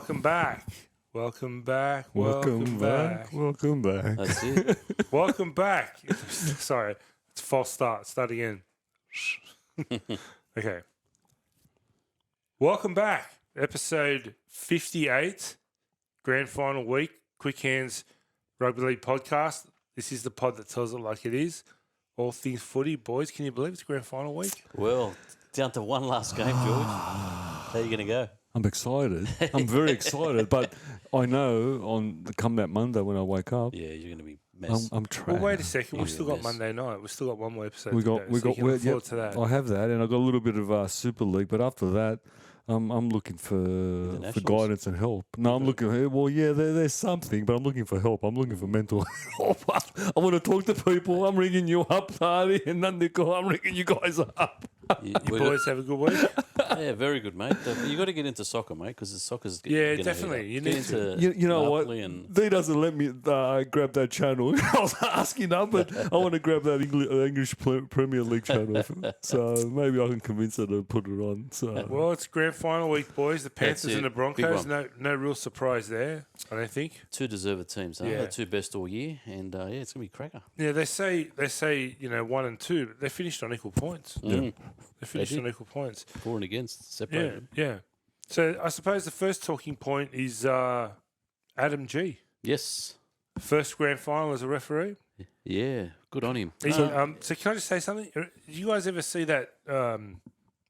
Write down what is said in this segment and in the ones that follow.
Welcome back. Welcome back. Welcome back. That's it. Welcome back. Sorry, it's a false start. Start again. Okay. Welcome back. Episode 58, Grand Final Week, Quick Hands Rugby League Podcast. This is the pod that tells it like it is. All things footy. Boys, can you believe it's Grand Final Week? Well, down to one last game, George. How are you going to go? I'm excited. I'm very excited, but I know come that Monday when I wake up, Yeah, you're going to be messed. I'm trapped. Well, wait a second. We've Yeah, still got yes. Monday night. We've still got one more episode We to got, go, we so you got. can Well, look forward to that. I have that, and I got a little bit of Super League, but after that, I'm looking for Nationals? guidance and help. No, I'm looking. Well, yeah, there's something, but I'm looking for help. I'm looking for mental help. I want to talk to people. I'm ringing you up, Hardy, and Nandiko. I'm ringing you guys up. You Boys, have a good week. yeah, very good, mate. You got to get into soccer, mate, because soccer's Yeah, gonna definitely. heat You up. need Get to. into You know what? Napoli and He doesn't let me grab that channel. I was asking him, but I want to grab that English Premier League channel. So maybe I can convince her to put it on. So Well, it's Grand Final Week, boys. The Panthers it. and the Big Broncos. one. No real surprise there, I don't think. two deserved teams. Huh? Yeah. The two best all year, and yeah, it's going to be a cracker. Yeah, they say 1 and 2, but they finished on equal points. Mm. They finished did. on equal points. For and against, Yeah, separated. yeah. So I suppose the first talking point is Adam G. Yes. First grand final as a referee. Yeah, good on him. So can I just say something? Did you guys ever see that?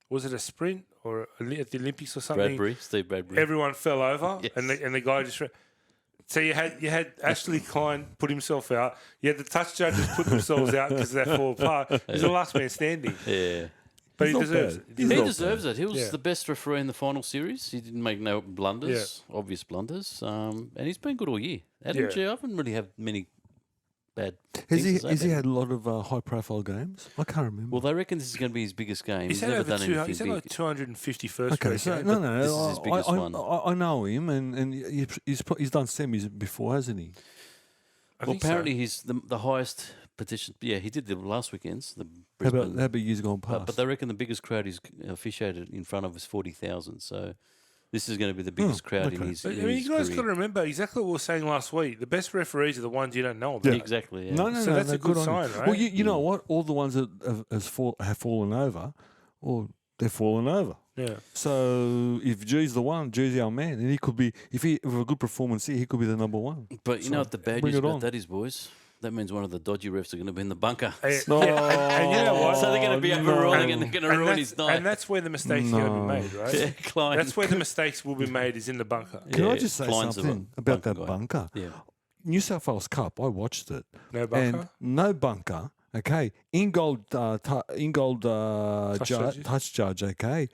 Was it a sprint or at the Olympics or something? Steve Bradbury. Everyone fell over, Yes. and the guy just. So you had Ashley Klein put himself out. You had the touch judges put themselves out because they fall apart. He's the last man standing, Yeah. but he He's not deserves bad. it. He's He not deserves it. He was Yeah. the best referee in the final series. He didn't make no blunders, obvious blunders, and he's been good all year. Adam Yeah. G, I haven't really had many bad has things he to say has he about had a lot of high profile games? I can't remember. Well, they reckon this is going to be his biggest game. He's He's had never over done 200. anything He's had big. like 250 first Okay, grade so games. no, this is his biggest one. I know him, and he's done semis before, hasn't he? I Well, think so. apparently he's the highest petition. Yeah, he did the last weekends. The How Brisbane, about years gone past? but they reckon the biggest crowd he's officiated in front of is 40,000. So this is going to be the biggest crowd in okay. his. But, in I mean, his you guys got to career. remember exactly what we were saying last week. The best referees are the ones you don't know about. Exactly. Yeah. no, So that's they're a good on sign, him. right? Well, you know what? All the ones that have fallen over, well, they've fallen over. Yeah. So if G's the one, G's our man, and he could be if with a good performance here, he could be the number one. But you know what the bad bring news it on. about that is, boys? That means one of the dodgy refs are going to be in the bunker. Hey, No. and you know what? So they're going to be overruling and they're going to ruin his night. And that's where the mistakes are going to be made, right? Yeah, Klein. That's where the mistakes will be made is in the bunker. Can I Yeah, just say Klein's a something about that guy. bunker? Yeah. New South Wales Cup, I watched it. No bunker? And no bunker, okay. Ingold judges. touch judge, okay.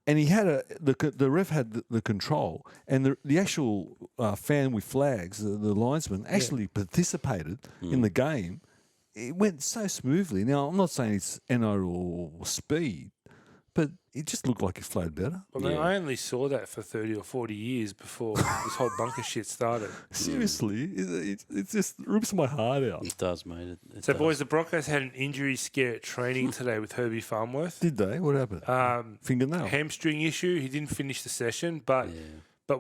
And he had the ref had the control, and the actual fan with flags, the linesman, actually participated in the game. It went so smoothly. Now, I'm not saying it's NO or speed, but it just looked like it flowed better. Well, man, Yeah. I only saw that for 30 or 40 years before this whole bunker shit started. Seriously, it just rips my heart out. It does, mate. It So, does. boys, the Broncos had an injury scare at training today with Herbie Farnworth. Did they? What happened? Fingernail. Hamstring issue. He didn't finish the session, but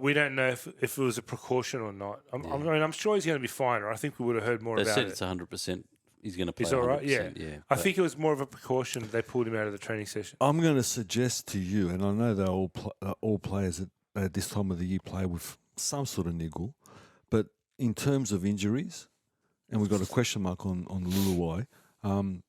we don't know if it was a precaution or not. I'm sure he's going to be fine, or I think we would have heard more They about said it. it's 100%. He's going to play. He's all right, 100%, yeah. yeah. I But think it was more of a precaution. They pulled him out of the training session. I'm going to suggest to you, and I know they're all players at this time of the year play with some sort of niggle, but in terms of injuries, and we've got a question mark on Luluwai,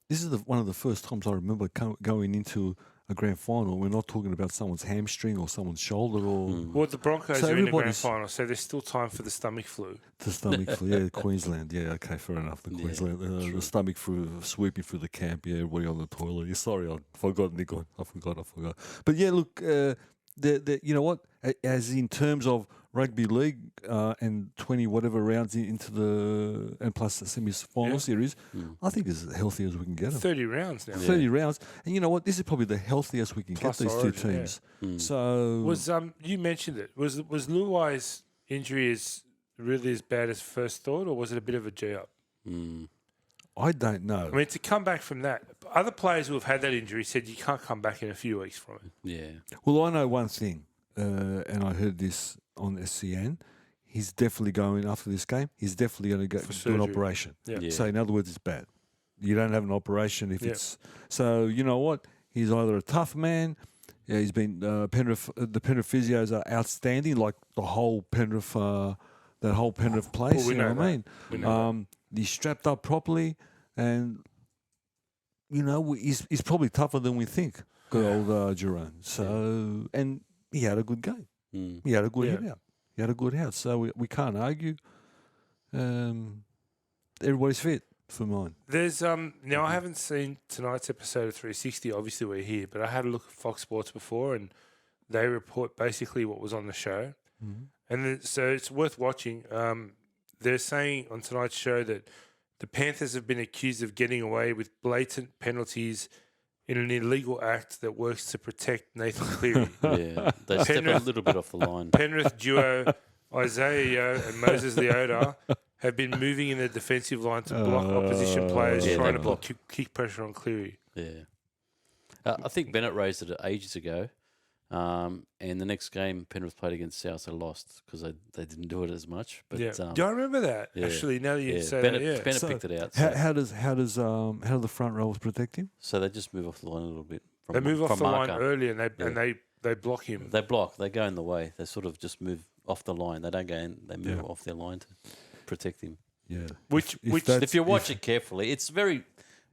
this is one of the first times I remember going into a grand final. We're not talking about someone's hamstring or someone's shoulder or Well, the Broncos So are in the grand everybody's- final, so there's still time for the stomach flu. the stomach flu. Yeah, Queensland. Yeah, okay, fair enough. The Queensland, the stomach flu, sweeping through the camp. Yeah, everybody on the toilet. Yeah, sorry, I forgot, Nick. I forgot. But yeah, look, you know what? As in terms of rugby league and 20 whatever rounds into and plus the semi-final series, I think it's as healthy as we can get them. 30 rounds now. 30 rounds, and you know what? This is probably the healthiest we can Plus get these Origin, two teams. So Was you mentioned it? Was Luai's injury really as bad as first thought, or was it a bit of a G up? I don't know. I mean, to come back from that, other players who have had that injury said you can't come back in a few weeks from it. yeah. Well, I know one thing, and I heard this on SCN, he's definitely going after this game. He's definitely going to go For do an surgery. operation. Yeah. Yeah. So in other words, it's bad. You don't have an operation if Yeah. it's so. You know what? He's either a tough man. Yeah, he's been Penrith. The Penrith physios are outstanding. Like the whole Penrith, that whole Penrith place. Well, we you know know what I mean? We know He's strapped up properly, and you know he's probably tougher than we think. Good old Jerome. So and he had a good game. Mm. He had a good Yeah. hit out. He had a good out. So we can't argue. Everybody's fit for mine. There's now I haven't seen tonight's episode of 360. Obviously, we're here, but I had a look at Fox Sports before, and they report basically what was on the show, and so it's worth watching. They're saying on tonight's show that the Panthers have been accused of getting away with blatant penalties in an illegal act that works to protect Nathan Cleary. Yeah, they step a Penrith- little bit off the line. Penrith duo Isaiah Yeo and Moses Leota have been moving in the defensive line to block opposition players Yeah, trying they to block. put kick pressure on Cleary. Yeah. I think Bennett raised it ages ago. And the next game Penrith played against South, they lost because they didn't do it as much. But Yeah, do I remember that? yeah. Actually, now that you yeah, say Bennett, that, yeah. Bennett So, picked it out. How So, do the front rows protect him? so they just move off the line a little bit. From, They move off from the line marker. early and Yeah. they block him. They block. They go in the way. They sort of just move off the line. They don't go in. They move Yeah. off their line to protect him. Yeah. Which that's- If you watch it carefully, it's very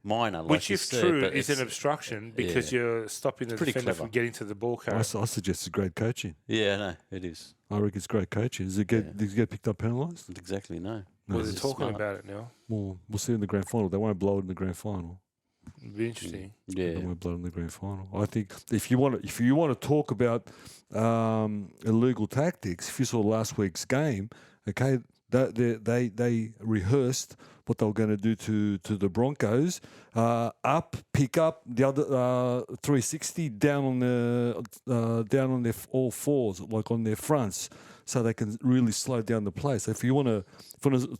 minor. Like which you if said, true but is an it's- obstruction because you're stopping the Pretty defender clever. from getting to the ball I carrier. suggest it's great coaching. Yeah, no, it is. I reckon it's great coaching. Does it get picked up penalised? Not exactly, no. Well, It's they're talking smart. about it now. Well, we'll see in the grand final. They won't blow it in the grand final. It'd be interesting. Yeah. They won't blow it in the grand final. I think if you want to talk about illegal tactics, if you saw last week's game, okay, they rehearsed what they were going to do to the Broncos. Pick up the other 360 down on their all fours, like on their fronts, so they can really slow down the play. So if you want to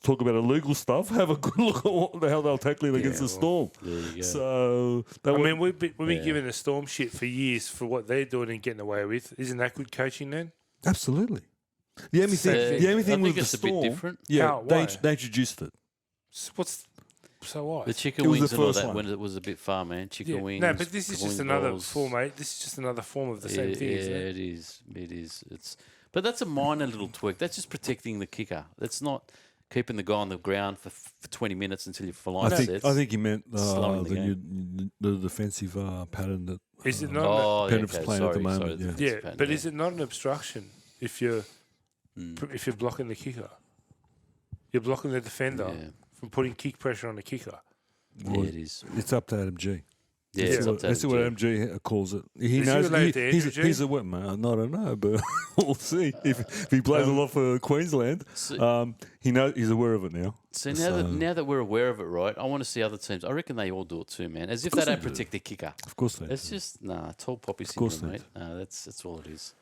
talk about illegal stuff, have a good look at how they'll tackle it against the Storm. There you go. So I mean, we've been Yeah. giving the Storm shit for years for what they're doing and getting away with. Isn't that good coaching then? absolutely. The only thing, So- the only thing I with think the it's a bit Storm, different. yeah, How? Why? they introduced it. So what? The chicken It was wings the and all first that one. when it was a bit far, man. Chicken Yeah. wings. No, but this is just chicken another balls. form, mate. This is just another form of the same thing, isn't it? It is. It is. But that's a minor little tweak. That's just protecting the kicker. That's not keeping the guy on the ground for 20 minutes until you for line sets. I think he meant Slowing the the defensive pattern that Is it not? Oh, yeah, Penrith's okay. playing at the sorry, moment, sorry, yeah. defensive Yeah, pattern, but yeah. is it not an obstruction if you're Mm. if you're blocking the kicker? You're blocking the defender Yeah. from putting kick pressure on the kicker. Yeah, it is. it's up to Adam G. Yeah, Yeah. it's up to That's Adam what G. Adam G calls it. He Is he knows. related to Andrew G? He's a what man? I don't know, but we'll see if he plays a lot for Queensland. So, He knows. He's aware of it now. so now So- that we're aware of it, right? I want to see other teams. I reckon they all do it too, man. As if they course they don't do. protect their kicker. Of course they. It's just tall poppy course syndrome, they mate. No, that's all it is.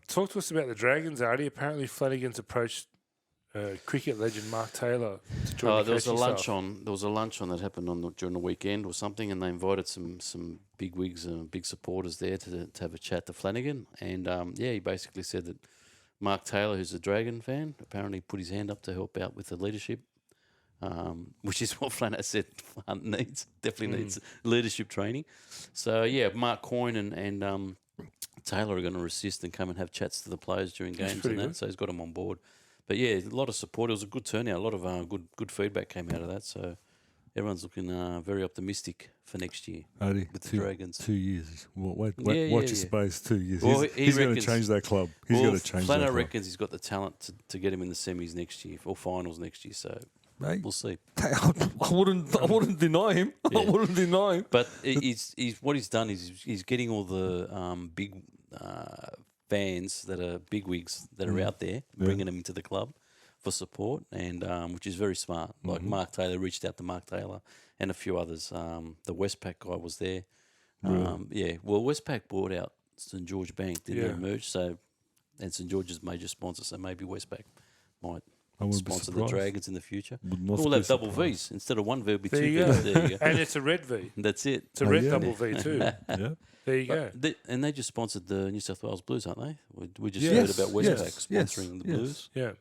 Talk to us about the Dragons, Artie. Apparently, Flanagan's approached cricket legend Mark Taylor to join the There was a coaching lunch staff. on. There was a lunch on that happened during the weekend or something, and they invited some big wigs and big supporters there to have a chat to Flanagan. And he basically said that Mark Taylor, who's a Dragon fan, apparently put his hand up to help out with the leadership, which is what Flanagan said Flan definitely needs leadership training. So Mark Coyne and Taylor are going to assist and come and have chats to the players during games pretty and that. good. So he's got them on board. But a lot of support. It was a good turnout. A lot of good feedback came out of that. So everyone's looking very optimistic for next year Artie, with the Dragons. 2 years. Watch Yeah, your yeah. space. 2 years. Well, he's going to reckons- change that club. He's Well, going to change that Flano club. reckons he's got the talent to get him in the semis next year or finals next year. So Mate, we'll see. I wouldn't deny him. I Yeah. wouldn't deny him. But he's what he's done is he's getting all the big fans that are bigwigs that are out there, bringing them into the club for support, and which is very smart. Like Mark Taylor reached out to Mark Taylor and a few others. The Westpac guy was there. Well, Westpac bought out St George Bank, didn't Yeah. they merge? So, and St George's major sponsor, so maybe Westpac might I wouldn't be sponsor the surprised. Dragons in the future. Would not We'll be have double surprised. V's instead of one V. It'll be There two you go. V's. There you go. And it's a red V. That's it. It's a red yeah. double V too. Yeah. There you go. And they just sponsored the New South Wales Blues, aren't they? We just Yes, heard about yes, Westpac yes, sponsoring the yes. Blues. Yeah.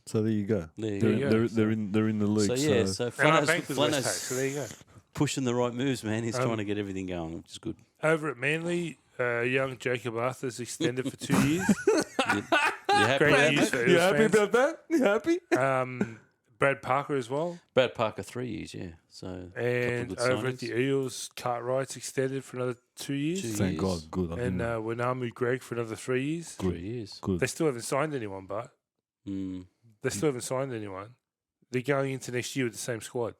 So there you go. There you There go. you go. They're in the league. So yeah, so so And I Flano's, bank with Westpac, Flano's so there you go. pushing the right moves, man. He's trying to get everything going, which is good. Over at Manly, young Jacob Arthur's extended for 2 years. You happy? Great with news that? for you Eels happy fans. about that? You happy? Brad Parker as well. Brad Parker 3 years, yeah. So And good over at signings. the Eels, Cartwright's extended for another 2 years. 2 Thank years. God. Good. I And think Winamu Greg for another 3 years. 3 years. good. They still haven't signed anyone, but Mm. they still haven't signed anyone. They're going into next year with the same squad.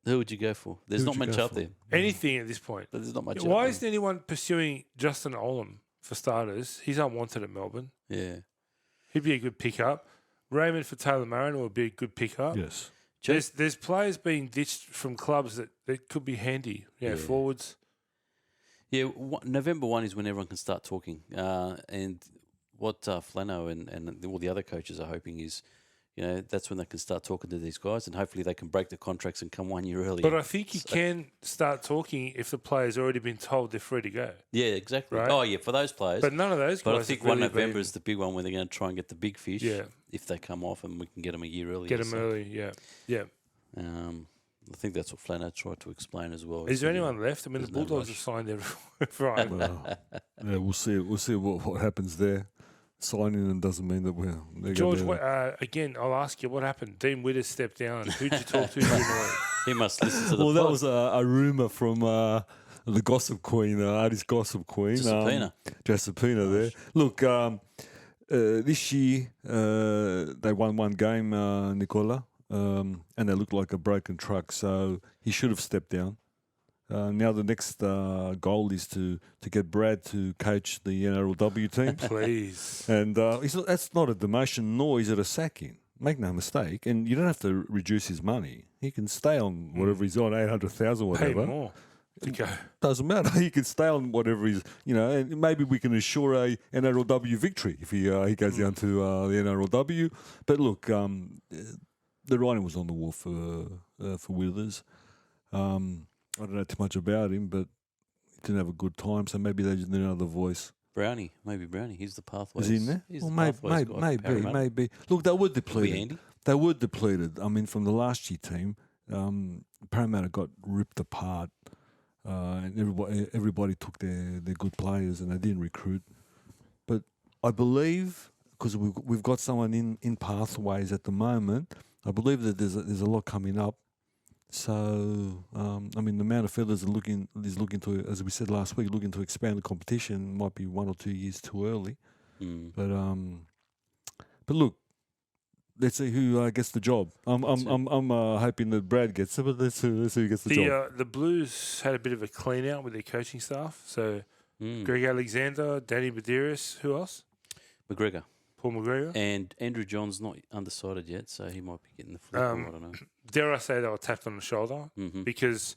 Who would you go for? There's Who not would you much go out for? there. Anything at this point. There's not much. Why out isn't anyone pursuing Justin Olam for starters? He's unwanted at Melbourne. there. Yeah. He'd be a good pickup. Raymond for Taylor Mariner would be a good pickup. Yes. There's players being ditched from clubs that could be handy. Yeah. Forwards. Yeah, November 1 is when everyone can start talking. And what Flano and all the other coaches are hoping is, that's when they can start talking to these guys, and hopefully they can break the contracts and come 1 year earlier. But I think you can start talking if the player's already been told they're free to go. Yeah, exactly. Right? Oh, yeah, for those players. But none of those guys But I think have really 1 November been- is the big one when they're going to try and get the big fish. Yeah. If they come off and we can get them a year earlier. Get them So, early, yeah. Yeah. I think that's what Flano tried to explain as well. Is there So, anyone left? I mean, the there's no Bulldogs rush. have signed everyone. right. Well, yeah, we'll see. We'll see what happens there. Signing them doesn't mean that we're George, gonna, again, I'll ask you, what happened? Dean Witters stepped down. Who'd you talk to? during the week? He must listen to the Well, that pod. was a rumor from the Gossip Queen, Artie's Gossip Queen, Josephina. Josephina there. Look, this year they won one game, Nicola, and they looked like a broken truck. So he should have stepped down. Now the next goal is to get Brad to coach the NRLW team. Please. And that's not a demotion, nor is it a sacking. Make no mistake. And you don't have to reduce his money. He can stay on whatever he's on, 800,000, Pay whatever. more to go. Doesn't matter. He can stay on whatever he's, and maybe we can assure a NRLW victory if he goes down to the NRLW. But look, the writing was on the wall for Withers. I don't know too much about him, but he didn't have a good time, so maybe they just need another voice. Brownie, maybe Brownie. He's the pathways. Is he in there? He's Well, the maybe, pathways guy for Parramatta. maybe. Look, they were Could be depleted. Andy. They were depleted. I mean, from the last year team, Parramatta got ripped apart, and everybody took their good players, and they didn't recruit. But I believe, because we've got someone in pathways at the moment, I believe that there's a lot coming up. So, I mean, the amount of feathers is looking to, as we said last week, looking to expand the competition. Might be 1 or 2 years too early. Mm. But look, let's see who gets the job. I'm hoping that Brad gets it, but let's see who gets the job. The Blues had a bit of a clean out with their coaching staff. So Greg Alexander, Danny Medeiros, who else? McGregor. Paul McGregor. And Andrew John's not undecided yet, so he might be getting the flip. Or I don't know. Dare I say they were tapped on the shoulder Mm-hmm. because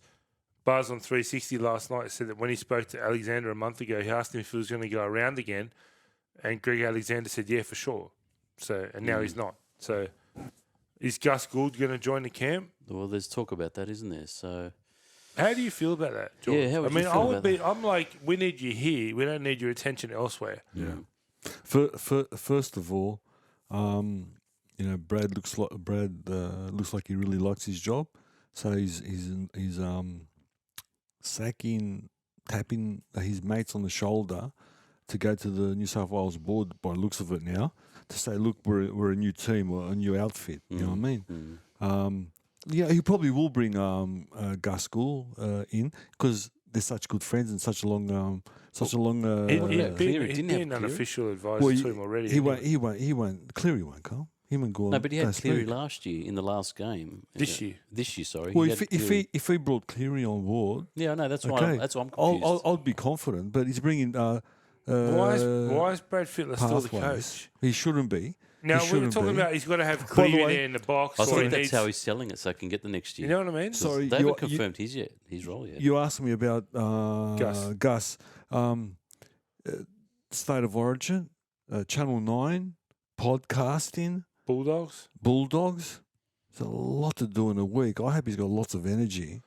Buzz on 360 last night said that when he spoke to Alexander a month ago, he asked him if he was going to go around again, and Greg Alexander said, yeah, for sure. So, and now he's not. So, is Gus Gould going to join the camp? Well, there's talk about that, isn't there? So, How do you feel about that, George? Yeah, how would I mean, you feel about I'm like, we need you here. We don't need your attention elsewhere. Yeah. First of all, Brad looks like he really likes his job, so he's tapping his mates on the shoulder to go to the New South Wales board by the looks of it now to say, look, we're a new team or a new outfit. You know what I mean? He probably will bring Gus Gould in because they're such good friends and such a long. He'd Cleary. been an unofficial advisor Well, to him already. He won't. Cleary won't come. Him and Gould. no, but he had don't Cleary speak. last year in the last game. This year. This year, sorry. Well, He had Cleary. if he brought Cleary on board, Yeah, I know. That's why. okay, That's why I'm confused. I'll be confident. But he's bringing. Why is Brad Fittler still the Pathways. coach? He shouldn't be. Now, He we were shouldn't talking be. about he's got to have By the Cleary way, there in the box. I or think he that's needs, how he's selling it, so I can get the next year. You know what I mean? Sorry, They you- haven't confirmed his role yet. You asked me about Gus. State of Origin, Channel 9, podcasting. Bulldogs. Bulldogs. There's a lot to do in a week. I hope he's got lots of energy.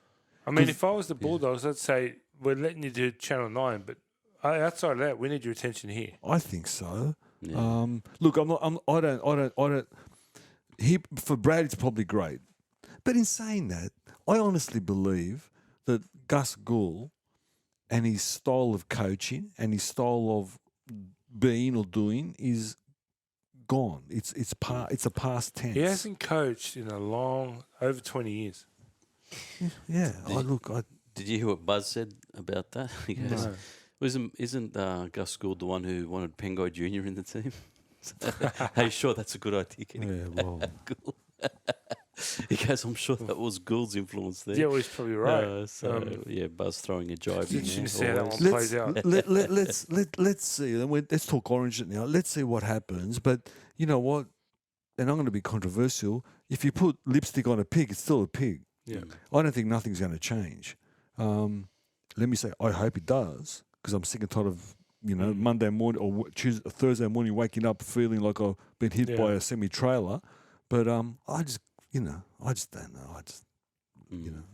I mean, if I was the Bulldogs, I'd say we're letting you do Channel 9, but outside of that, we need your attention here. I think so. Yeah. Look, I don't. For Brad, it's probably great. But in saying that, I honestly believe that Gus Gould and his style of coaching and his style of being or doing is gone. It's a past tense. He hasn't coached in over 20 years. Yeah. Did you hear what Buzz said about that? He goes, No. Isn't Gus Gould the one who wanted Pengai Jr. in the team? Are you sure that's a good idea? Yeah, well. He goes, I'm sure that was Gould's influence there. Yeah, well, he's probably right. Buzz throwing a jibe It's in interesting to see there. how that always. one plays out. Let's see. Let's talk Orange now. Let's see what happens. But you know what? And I'm going to be controversial. If you put lipstick on a pig, it's still a pig. Yeah. I don't think nothing's going to change. Let me say, I hope it does, because I'm sick and tired of Monday morning or Thursday morning waking up feeling like I've been hit by a semi-trailer. But I just don't know.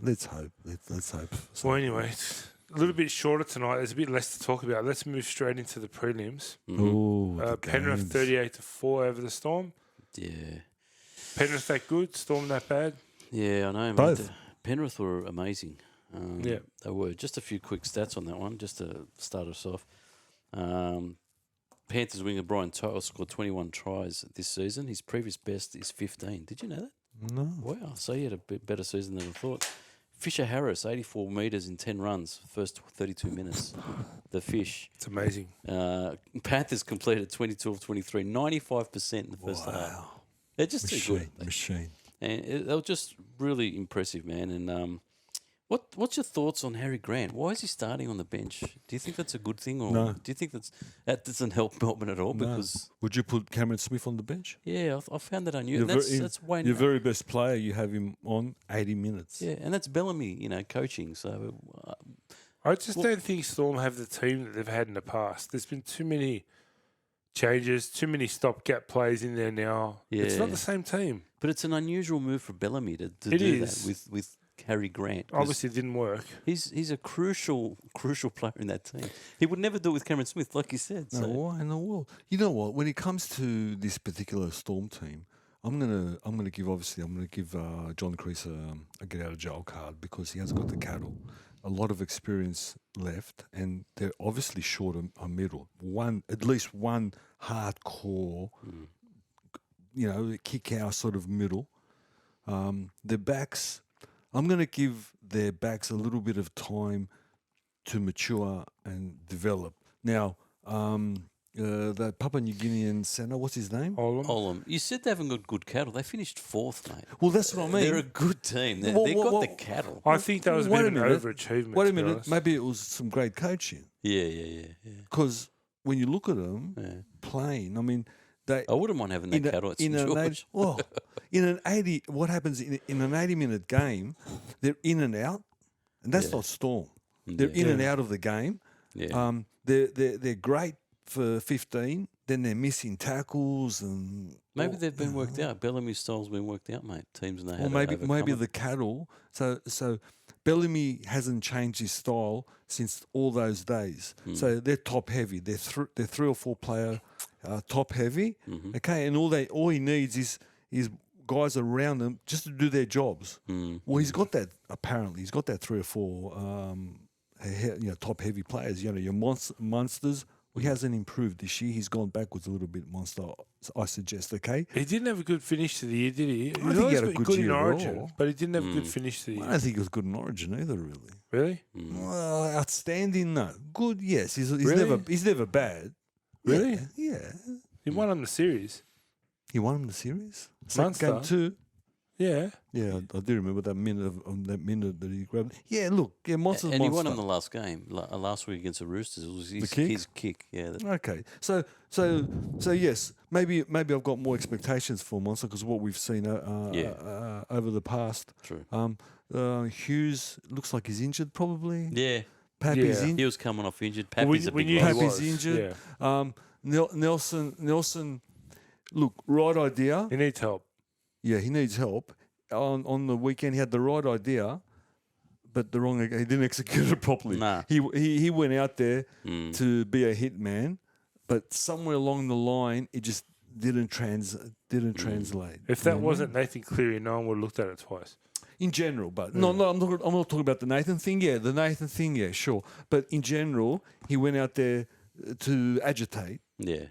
Let's hope. Let's hope. Well, anyway, it's a little bit shorter tonight. There's a bit less to talk about. Let's move straight into the prelims. Oh, Penrith 38-4 over the Storm. Yeah. Penrith that good, Storm that bad. Yeah, I know. Both. Mate. Penrith were amazing. Yeah. They were. Just a few quick stats on that one, just to start us off. Panthers winger Brian To'o scored 21 tries this season. His previous best is 15. Did you know that? No. Wow. So he had a bit better season than I thought. Fisher Harris, 84 metres in 10 runs, first 32 minutes. The Fish. It's amazing. Panthers completed 22 of 23, 95% in the first half. They're just too good. Machine. And they were just really impressive, man. And what's your thoughts on Harry Grant? Why is he starting on the bench? Do you think that's a good thing, or No. do you think that doesn't help Melbourne at all? Because Would you put Cameron Smith on the bench? yeah, I found that unusual. Your That's Wayne. Your very best player, you have him on 80 minutes. Yeah, and that's Bellamy, coaching. So I just don't think Storm have the team that they've had in the past. There's been too many changes, too many stopgap plays in there now. It's not Yeah. the same team. but it's an unusual move for Bellamy to It do is. that with Harry Grant. 'Cause Obviously, it didn't work. he's a crucial player in that team. He would never do it with Cameron Smith, like you said. No, So. why in the world? You know what? When it comes to this particular Storm team, I'm gonna give John Crease a get out of jail card, because he hasn't got the cattle. A lot of experience left, and they're obviously short a middle. At least one hardcore, kick out sort of middle. Their backs, I'm going to give their backs a little bit of time to mature and develop. Now, the Papua New Guinean centre, what's his name? Olam. You said they haven't got good cattle. They finished 4th, mate. Well, that's what I mean. They're a good team. They've got the cattle. I think that was a Wait bit a of an minute. overachievement. Wait a to be minute. honest. Maybe it was some great coaching. Yeah. Because when you look at them Yeah. playing, I mean, they I wouldn't mind having that cattle at St George. what happens in an 80-minute game, they're in and out, and that's not Storm. They're in and out of the game. Yeah. They're great for 15, then they're missing tackles and Maybe they've been worked out. Bellamy's style's been worked out, mate. Teams know how or to maybe overcome it. the cattle. So Bellamy hasn't changed his style since all those days. So they're top heavy. They're 3 or 4 player top heavy. Okay, and all he needs is guys around them just to do their jobs. Well, he's got that. Apparently, he's got that 3 or 4 top heavy players. Your monsters. Well, he hasn't improved this year. He's gone backwards a little bit, Monster, I suggest, okay? He didn't have a good finish to the year, did he? I think he had a good in year Origin, overall. but he didn't have a good finish to the I year. don't think he was good in Origin either, really. Really? Well, outstanding, no. Good, yes. He's Really? never bad. Really? Yeah. He won on the series. He won him the series. Munster? Game 2. Yeah. Yeah, I do remember that minute that he grabbed. Yeah, look, Monster's And he Monster. won him the last game, last week against the Roosters. It was his kick? his kick. Yeah. Okay, so yes, maybe I've got more expectations for Monster because what we've seen over the past. True. Hughes looks like he's injured, probably. Yeah. Pappy's Yeah. in. He was coming off injured. Well, Pappy's a we big knew loss. he Pappy's was, injured. yeah. Nelson look, right idea. He needs help. Yeah, he needs help. On the weekend, he had the right idea, but the wrong. He didn't execute it properly. Nah. He went out there to be a hit man, but somewhere along the line, it just didn't translate. If that wasn't Nathan Cleary, no one would have looked at it twice. In general, but no, I'm not talking about the Nathan thing. Yeah, the Nathan thing, yeah, sure. But in general, he went out there to agitate. Yeah.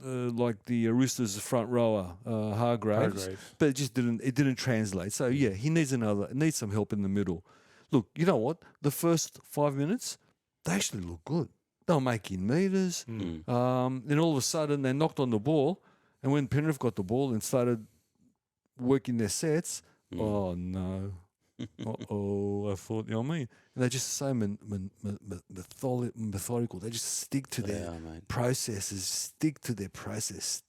Like the Roosters front rower, Hargraves, but it didn't translate. So yeah, he needs some help in the middle. Look, you know what? The first 5 minutes, they actually look good. They were making meters. Then all of a sudden, they knocked on the ball, and when Penrith got the ball and started working their sets, oh no. I thought, you know what I mean? And they're just so methodical. They just stick to their processes, stick to their process.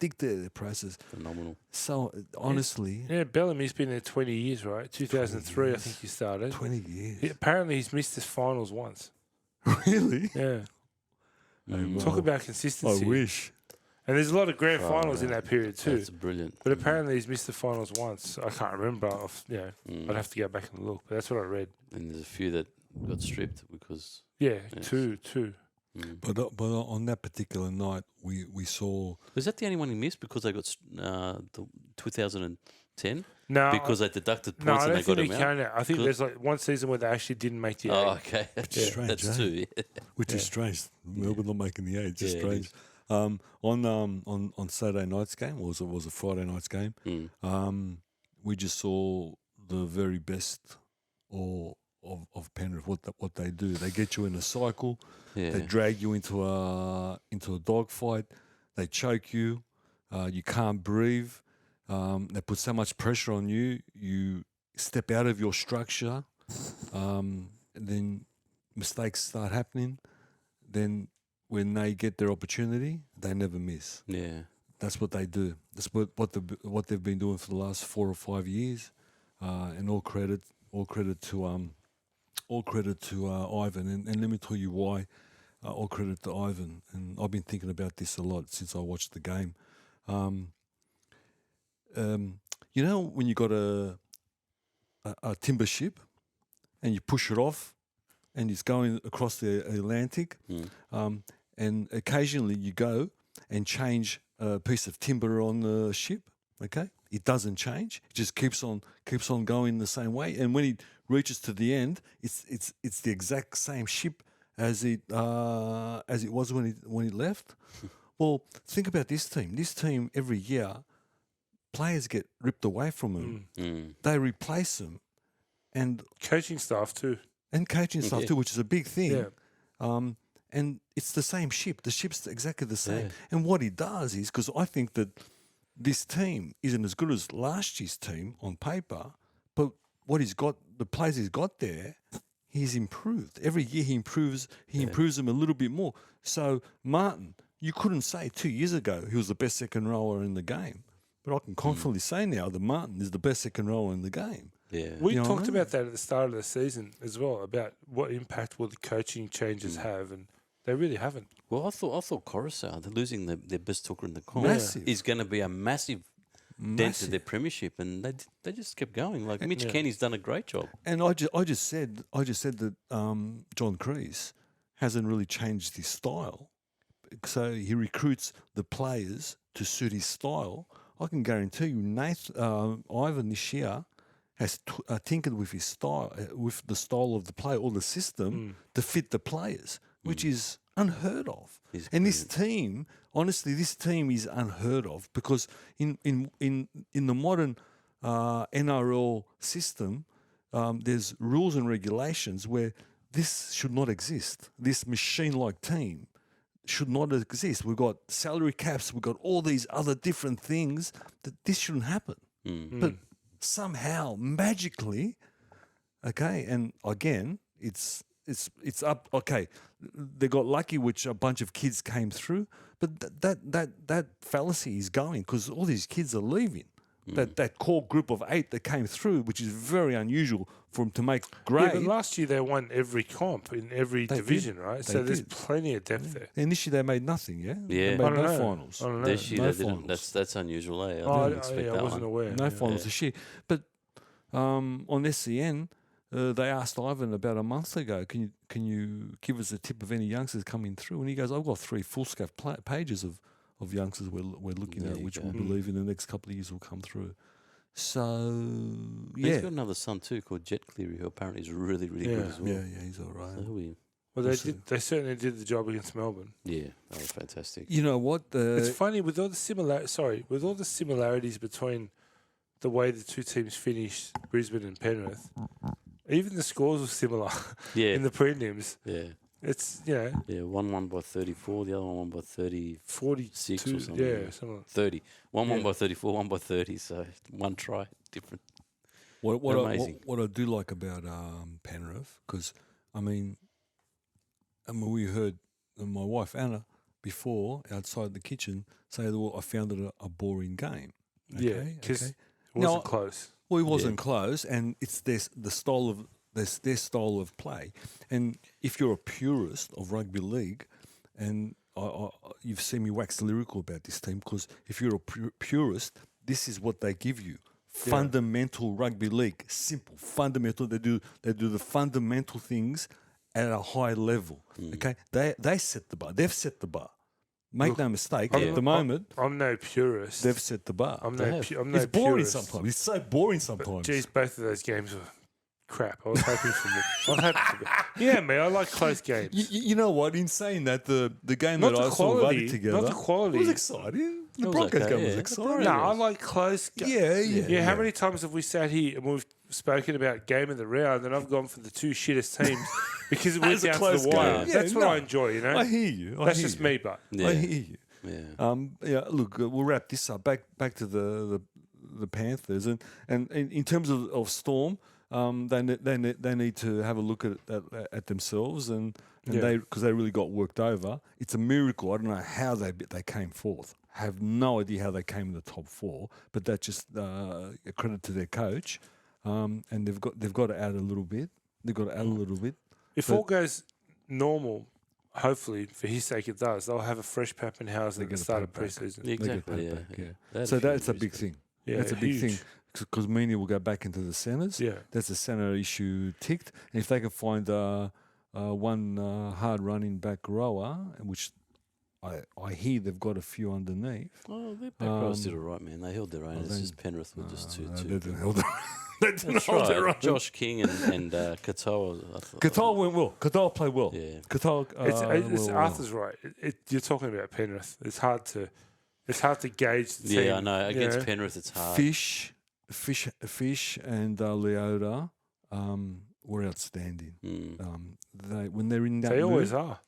Phenomenal. So, honestly... Yeah, Bellamy's been there 20 years, right? 2003, I think he started. 20 years. Apparently, he's missed his finals once. Really? Yeah. Talk about consistency. I wish. And there's a lot of grand finals in that period too. That's brilliant. But apparently he's missed the finals once. I can't remember. I'd have to go back and look. But that's what I read. And there's a few that got stripped because... Yeah, two. But on that particular night, we saw... Was that the only one he missed because they got the 2010? No. Because they deducted points and they got him out? I think there's like one season where they actually didn't make the 8. Oh, okay. Which is strange, That's two, yeah. Which is strange. Melbourne not making the 8. It's just strange. It On Saturday night's game, or was it Friday night's game? We just saw the very best of Penrith. What they do, they get you in a cycle. Yeah. They drag you into a dogfight. They choke you. You can't breathe. They put so much pressure on you. You step out of your structure. And then mistakes start happening. Then when they get their opportunity, they never miss. Yeah. That's what they do. That's what they've been doing for the last 4 or 5 years. And all credit to Ivan. And let me tell you why. All credit to Ivan. And I've been thinking about this a lot since I watched the game. You know when you got a timber ship and you push it off and it's going across the Atlantic, and occasionally you go and change a piece of timber on the ship. Okay, it doesn't change; it just keeps on going the same way. And when it reaches to the end, it's the exact same ship as it was when it left. Well, think about this team. This team every year, players get ripped away from them. They replace them, and coaching staff too. And coaching staff too, which is a big thing. Yeah. And it's the same ship. The ship's exactly the same. Yeah. And what he does is, because I think that this team isn't as good as last year's team on paper, but what he's got, the players he's got there, he's improved. Every year he improves them a little bit more. So Martin, you couldn't say 2 years ago he was the best second rower in the game. But I can confidently say now that Martin is the best second rower in the game. Yeah. We talked about that at the start of the season as well, about what impact will the coaching changes have, and they really haven't. Well, I thought Coruscant, they're losing their best hooker in the comp, Massive. is going to be a massive dent to their premiership, and they just kept going. Like Mitch Kenny's done a great job. And I just said that John Kreese hasn't really changed his style, so he recruits the players to suit his style. I can guarantee you, Ivan this year has tinkered with his style, with the style of the play or the system to fit the players, which is unheard of. And this team, honestly, this team is unheard of because in the modern NRL system, there's rules and regulations where this should not exist. This machine-like team should not exist. We've got salary caps. We've got all these other different things that this shouldn't happen. But somehow, magically, okay, and again, it's up. Okay, they got lucky, which a bunch of kids came through, but that fallacy is going because all these kids are leaving. that core group of 8 that came through, which is very unusual for them to make Yeah, grade. but last year they won every comp in every They division, did. right? They So there's did. plenty of depth there. Initially, they made nothing, yeah? Yeah. They I made don't no know. finals. I don't know. This year No they didn't. finals. That's unusual, eh? Oh, I didn't expect I that wasn't one. aware. No finals Yeah. this year. But on SCN, they asked Ivan about a month ago, can you give us a tip of any youngsters coming through? And he goes, I've got 3 foolscap pages of youngsters we're looking There at, you which go. we believe in the next couple of years will come through. So, He's yeah. got another son too called Jet Cleary, who apparently is really, really Yeah. good as well. Yeah, he's all right. So he'll be, Well, We'll see. they certainly did the job against Melbourne. yeah, that was fantastic. You know what? It's funny with all the with all the similarities between the way the two teams finished, Brisbane and Penrith. Even the scores were similar Yeah, in the prelims. yeah, It's yeah. One won by 34, the other one won by 36 42. or something. Yeah, something. Like 30. One won Yeah. by 34, one by 30. So one try, different. What Amazing. I do like about Penrith, because I mean, we heard my wife Anna before outside the kitchen say that, well, I found it a boring game. Yeah, because okay. it wasn't Now, close. Well, it wasn't close, and it's their style of play. And if you're a purist of rugby league, and you've seen me wax lyrical about this team, because if you're a purist, this is what they give you: fundamental rugby league, simple, fundamental. They do the fundamental things at a high level. Okay, they set the bar. They've set the bar. Make no mistake. At the moment, I'm no purist. they've set the bar. I'm They no. I'm no It's boring purist. sometimes. It's so boring sometimes. Geez, both of those games were crap. I was hoping for more. I was hoping for yeah, man. I like close games. You know what? In saying that, the game Not that the I saw quality, Ruddy together, not the quality. it was exciting. The was Broncos okay, game was yeah. exciting. No, I like close. Yeah. How many times have we sat here and we've spoken about game of the round, and I've gone for the 2 shittest teams because it went As a down to close the wire. game. Yeah, That's what no. I enjoy. You know, I hear you. that's just me. But Yeah. I hear you. Yeah. Look, we'll wrap this up. Back to the Panthers, and in terms of Storm, they need to have a look at themselves, and because they really got worked over. It's a miracle. I don't know how they came fourth. I have no idea how they came in the top 4, but that's just a credit to their coach, and they've got to add a little bit. They've got to add a little bit. if all goes normal, hopefully for his sake it does. They'll have a fresh Pappenhausen at the get a start of pat back. preseason. They get Exactly. paid Yeah. back, yeah. yeah. They had So a few that's a injuries big there. thing. Yeah, That's a big huge. thing because Meany will go back into the centres. Yeah, That's a centre issue ticked. And if they can find one hard running back rower, which I hear they've got a few underneath. Oh, their back rows did all right, man. They held their own. It's just Penrith were just too. They too didn't hold their they didn't That's hold their right. own. Josh King and Katoa. I thought- Qatar went well. Qatar played well. Yeah. Qatar. it's Arthur's right. You're talking about Penrith. It's hard to gauge the team. Yeah, I know. Against you know? Penrith, it's hard. Fish, and Leota were outstanding. When they're in that They mood, always are.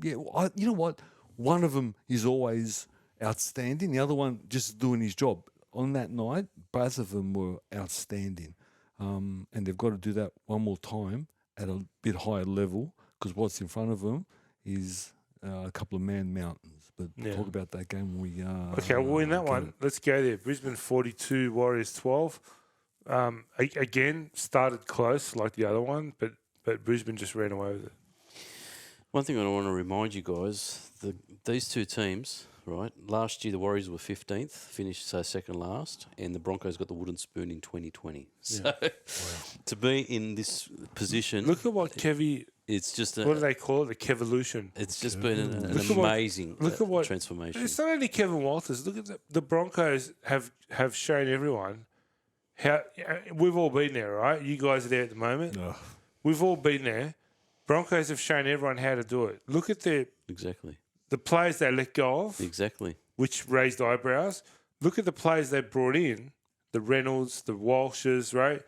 you know what? One of them is always outstanding. The other one just doing his job. On that night, both of them were outstanding. And they've got to do that one more time at a bit higher level because what's in front of them is a couple of man mountains. But we'll talk about that game when we... Okay, well, in that one, let's go there. Brisbane 42, Warriors 12. Again, started close like the other one, but Brisbane just ran away with it. One thing I want to remind you guys, these two teams, right? Last year the Warriors were 15th, finished second last, and the Broncos got the wooden spoon in 2020. So to be in this position, Look at what Kevy... it's just What do they call it? The Kevolution. it's just been an Look at what- amazing look at what- transformation. It's not only Kevin Walters. Look at the Broncos have shown everyone how we've all been there, right? You guys are there at the moment. We've all been there. Broncos have shown everyone how to do it. Look at Exactly. the players they let go of, Exactly. which raised eyebrows. Look at the players they brought in, the Reynolds, the Walshes, right?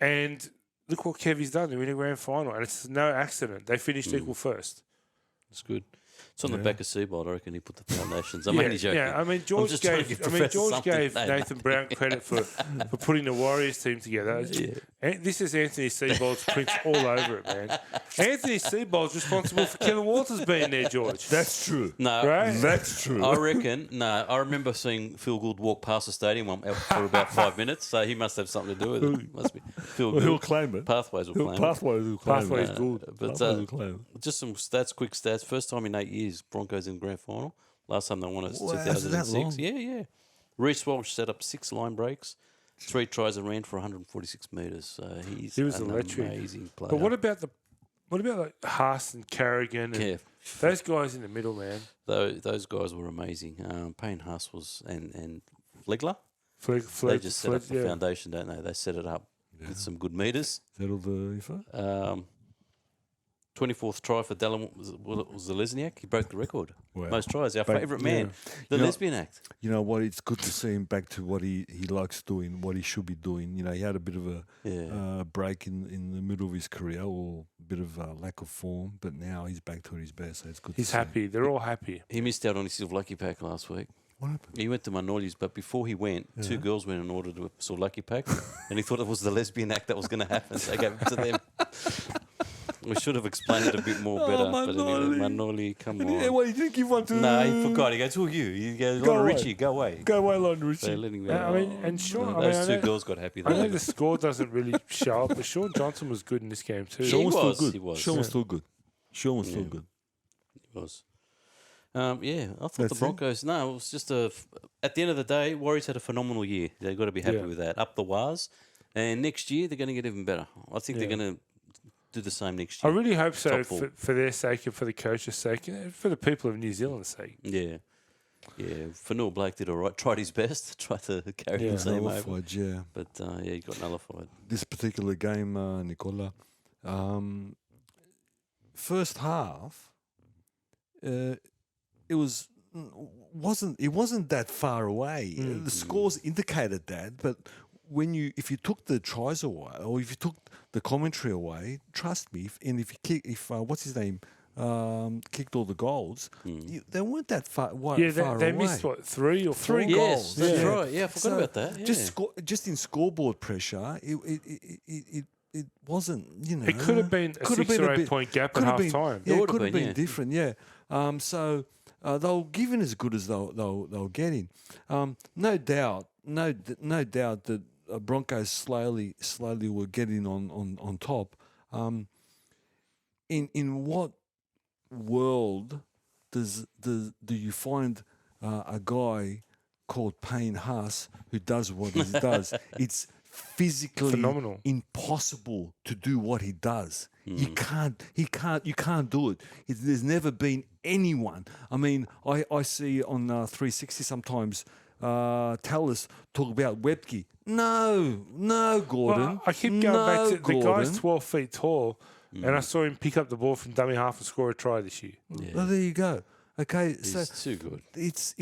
And look what Kevy's done. They're in a grand final, and it's no accident. They finished equal first. It's good. It's on the back of Seabold. I reckon he put the foundations. I'm Yeah, only joking. yeah. I mean, George just trying to gave. give I mean, Professor George something. gave No, Nathan Brown credit for putting the Warriors team together. And this is Anthony Seabold's prints all over it, man. Anthony Seabold's responsible for Kevin Walters being there, George. That's true. No, Right? That's true. I reckon. No, I remember seeing Phil Gould walk past the stadium for about 5 minutes, so he must have something to do with it. Must be Phil Well, Gould. he'll claim it. Pathways will claim it. Pathways will claim Pathways it. good. But Pathways will claim it. just some quick stats. First time in 8 years, Broncos in grand final. Last time they won it was Wow, is it that 2006. long? Yeah. Reece Walsh set up 6 line breaks, 3 tries and ran for 146 metres. So He was an electric. amazing player. But what about like Haas and Carrigan and Yeah, those guys in the middle, man? those guys were amazing. Payne Haas was and Flegler. Fleg, They just set up the yeah. foundation, don't they? They set it up with some good meters. Is that all the info? 24th try for Dallin was the Lesniak. He broke the record. Wow. Most tries. Our But, favourite man. The You know- Lesbian Act. You know what? It's good to see him back to what he likes doing, what he should be doing. You know, he had a bit of a break in the middle of his career, or a bit of lack of form, but now he's back to his best. So it's good. He's to see. happy. They're all happy. He missed out on his Silver Lucky Pack last week. What happened? He went to Manoli's, but before he went, 2 girls went and ordered a Silver Lucky Pack, and he thought it was the Lesbian Act that was going to happen, so he gave it to them. We should have explained it a bit more better. But anyway, Manoli, come on. Yeah, well, you didn't give one to. No, he forgot. He goes, who are you? He goes, Go Lon away. Richie, go away. Go away, Lon Richie. They're letting me I mean, and Sean, I mean, those I 2 know- girls got happy. I know There. the score doesn't really show up, but Sean Johnson was good in this game too. Sean He was was, still good. he was. Sean was Yeah. still good. Sean was still good. It was. I thought That's the it? Broncos. No, it was just at the end of the day, Warriors had a phenomenal year. They've got to be happy Yeah. with that. Up the wires, and next year they're going to get even better. I think they're going to do the same next I year. really hope so Top 4. for their sake and for the coach's sake and for the people of New Zealand's sake. Yeah. Fanua Blake did all right. Tried his best. Tried to carry the team over, Nullified, yeah. but he got nullified. This particular game, Nicola, first half, it wasn't that far away. The scores indicated that, but if you took the tries away, or if you took the commentary away, trust me, if what's his name kicked all the goals, they weren't that far. Yeah, far they away. missed what 3 or 4 Three goals. Yes, that's Yeah. right. Yeah, I forgot about that. Yeah. Just in scoreboard pressure, it wasn't. You know, It could have been a could have 6 been or a 8 bit- point gap at could have half been- time. Yeah, It it would have could have been, been yeah. different. Yeah. So they were given as good as they'll getting. No doubt that Broncos slowly were getting on top. In what world do you find a guy called Payne Haas who does what he does? It's physically Phenomenal. impossible to do what he does. You can't do it. There's never been anyone. I mean, I see on 360 sometimes Tallis talk about Webke. No, Gordon. Well, I keep going back to the Gordon. guy's 12 feet tall, and I saw him pick up the ball from dummy half and score a try this year. Well, there you go. Okay, so He's too good. it's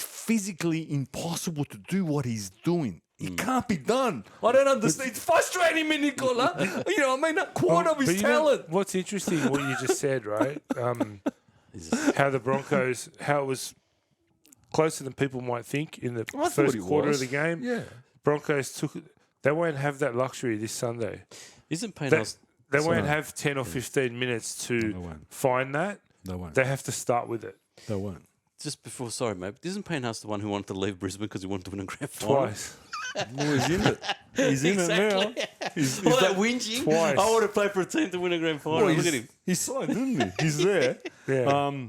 physically impossible to do what he's doing. It can't be done. I don't understand. It's frustrating me, Nicola. You know, I mean, a quarter of But his you know talent. what's interesting, what you just said, right? How the Broncos, how it was closer than people might think in the I thought first it quarter was. of the game. Yeah. Broncos took. They won't have that luxury this Sunday. Isn't Payne They, Haas? they Sorry. won't have 10 or 15 minutes They to won't. find that. They won't. They have to start with it They won't. Just before, sorry, mate. Isn't Payne Haas the one who wanted to leave Brisbane because he wanted to win a grand final? twice. Well, he's in it. He's in it now. He's All that whinging. Twice. I want to play for a team to win a grand final. Well, Look at him. He signed, didn't he? He's there. Yeah.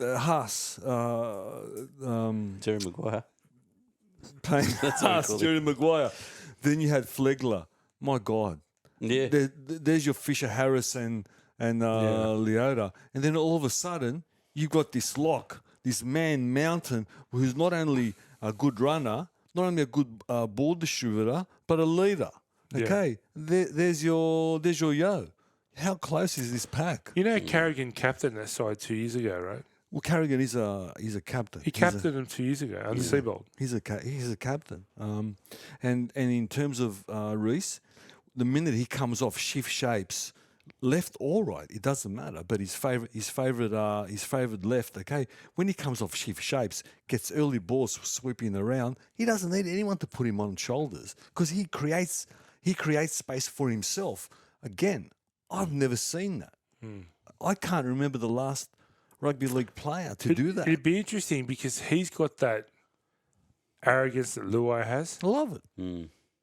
Haas. Jerry Maguire. Payne That's what we Haas, call it. Jerry Maguire. Then you had Flegler. My God. Yeah. There's your Fisher Harris and Leota. And then all of a sudden, you've got this lock, this man Mountain, who's not only a good runner, not only a good ball distributor, but a leader. Yeah. Okay, there's your yo. How close is this pack? You know, Carrigan captained that side 2 years ago, right? Well, Carrigan is a captain. He captained them 2 years ago under Seabold. He's a captain. And in terms of Reece, the minute he comes off shift shapes, left or right, it doesn't matter. But his favorite left. Okay, when he comes off shift shapes, gets early balls sweeping around, he doesn't need anyone to put him on shoulders because he creates space for himself. Again, I've never seen that. I can't remember the last rugby league player to do that. It'd be interesting because he's got that arrogance that Luai has. I love it.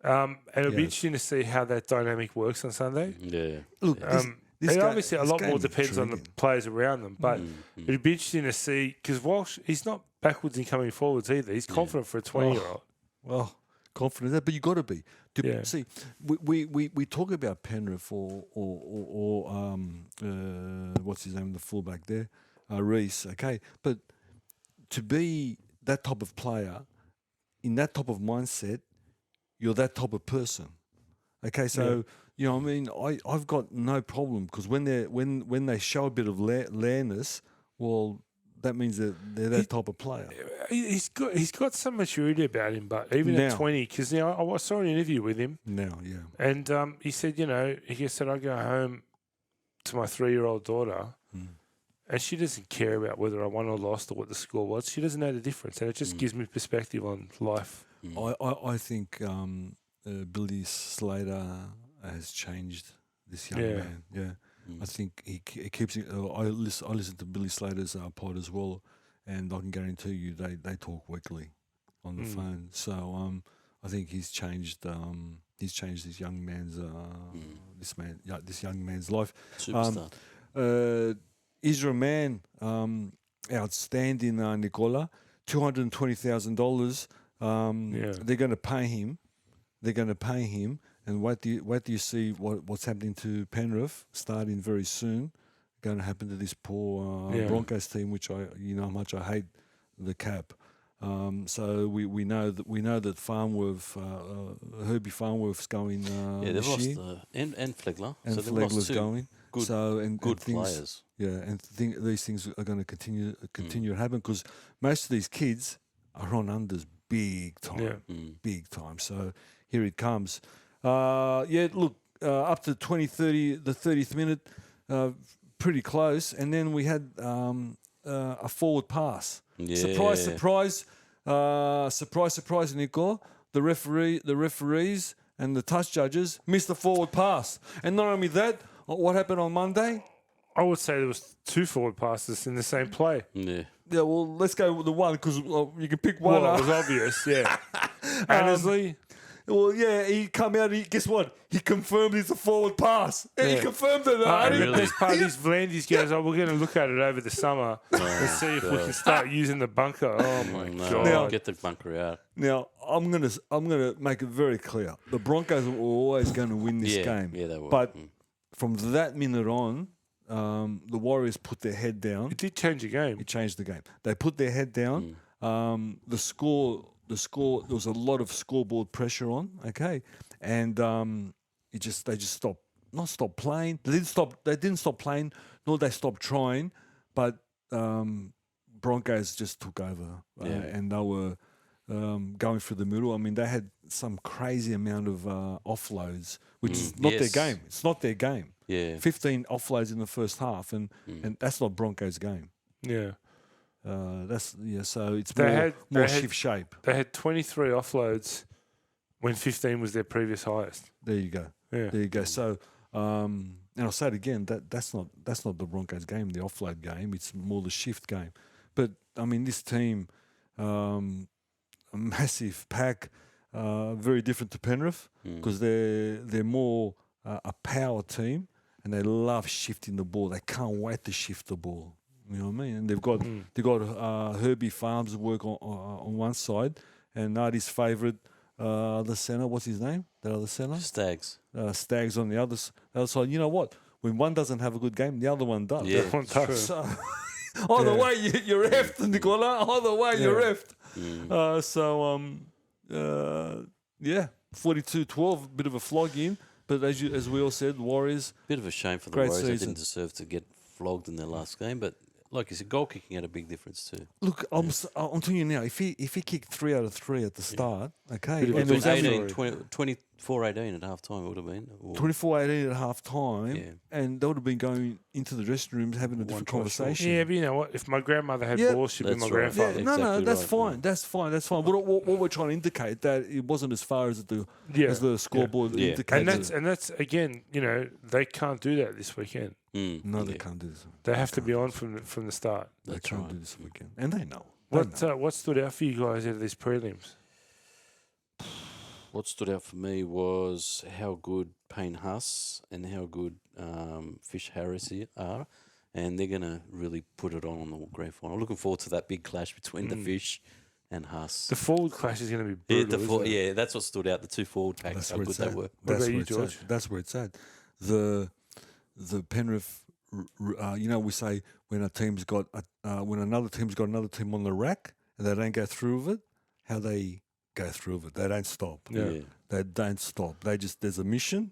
And it'll be interesting to see how that dynamic works on Sunday. Yeah. Look, And obviously a lot more game is depends on the intriguing. players around them, but it'd be interesting to see because Walsh, he's not backwards in coming forwards either. He's confident for a 20-year-old. Well, confident that, but you got to be. Yeah. See, we talk about Penrith or what's his name, the fullback there, Reese. Okay, but to be that type of player in that type of mindset, you're that type of person. Okay, so you know what I mean. I've got no problem because when they show a bit of lairness, well, that means that they're that type of player. He's got some maturity about him, but even at Now. 20, because I saw an interview with him, Now, yeah. and he said, he said, I go home to my 3-year-old daughter, and she doesn't care about whether I won or lost or what the score was. She doesn't know the difference, and it just gives me perspective on life. I think Billy Slater has changed this young man. Yeah, I think he keeps it. I listen to Billy Slater's pod as well, and I can guarantee you they talk weekly on the phone. So I think he's changed. He's changed this young man's this young man's life. Superstar. Israel Man, outstanding, Nicola. $220,000. They're going to pay him. And what do you see? What's happening to Penrith starting very soon? Going to happen to this poor Broncos team, which how much I hate the cap. So we know that Farnworth, Herbie Farnworth's going. They've lost and Flegler. And so they've lost Flegler's two going. good things, players. Yeah, and these things are going to continue to happen because most of these kids are on unders big time, big time. So here it comes. Look, up to 20-30, the 30th minute, pretty close, and then we had a forward pass. Yeah. Surprise, Nico. The referees and the touch judges missed the forward pass, and not only that, what happened on Monday? I would say there was 2 forward passes in the same play. Yeah. Yeah, well, let's go with the one because you can pick one. Well, up. it was obvious, yeah. Annesley. Well, yeah, he come out. Guess what? He confirmed it's a forward pass. And he confirmed it. And really? the best part is Vlandis goes, we're going to look at it over the summer and see if we can start using the bunker. Oh my God! Now, get the bunker out. Now I'm gonna make it very clear: the Broncos were always going to win this game. Yeah, they were. But from that minute on, the Warriors put their head down. It did change the game. It changed the game. They put their head down. The score. There was a lot of scoreboard pressure on. Okay, and they just stopped. Not stopped playing. They didn't stop playing. Nor they stopped trying. But Broncos just took over, and they were going through the middle. I mean, they had some crazy amount of offloads, which is not their game. It's not their game. Yeah. 15 offloads in the first half, and that's not Broncos' game. Yeah. So it's They more had shift shape. They had 23 offloads when 15 was their previous highest. There you go. Yeah. There you go. So, and I'll say it again. That's not the Broncos' game, the offload game. It's more the shift game. But I mean, this team, a massive pack, very different to Penrith because they're more a power team and they love shifting the ball. They can't wait to shift the ball. You know what I mean? And they've got Herbie Farms work on one side, and Nardi's favourite, the centre. What's his name? That other centre? Stags. Stags on the other side. You know what? When one doesn't have a good game, the other one does. Yeah, One does. So, either way, you're effed, Nicola. Either way, you're effed. 42-12, bit of a flog in. But as we all said, Warriors. Bit of a shame for the Great Warriors. They season. didn't deserve to get flogged in their last game, but like you said, goal kicking had a big difference too. Look, I'm telling you now, if he kicked 3 out of 3 at the start, okay, Bit of and a it was big only, story. 20 4:18 at half time, it would have been. Or 24-18 at half time, Yeah. and they would have been going into the dressing rooms having a One different try short. conversation. Yeah, but you know what? If my grandmother had Yeah. balls, she'd be That's my right. grandfather. Yeah, no, Exactly that's right, fine. yeah. That's fine. That's fine. What we're trying to indicate that it wasn't as far as the Yeah. as the scoreboard Yeah. indicates. And that's again, you know, they can't do that this weekend. No, they yeah. can't do this. They have to be on from the start. They That's can't right. do this weekend, and they know. They know. What stood out for you guys out of these prelims? What stood out for me was how good Payne Huss and how good Fish Harris are, and they're going to really put it on the grand final. Looking forward to that big clash between the Fish and Huss. The forward clash is going to be Yeah, brutal. isn't it? that's what stood out. The two forward packs, That's how where good it's they at. were. What That's about you, where it's George? at. That's where it's at. The Penrith, you know, we say when a team's got when another team's got another team on the rack and they don't go through with it, how they go through with it. They don't stop. Yeah. They don't stop. They just there's a mission,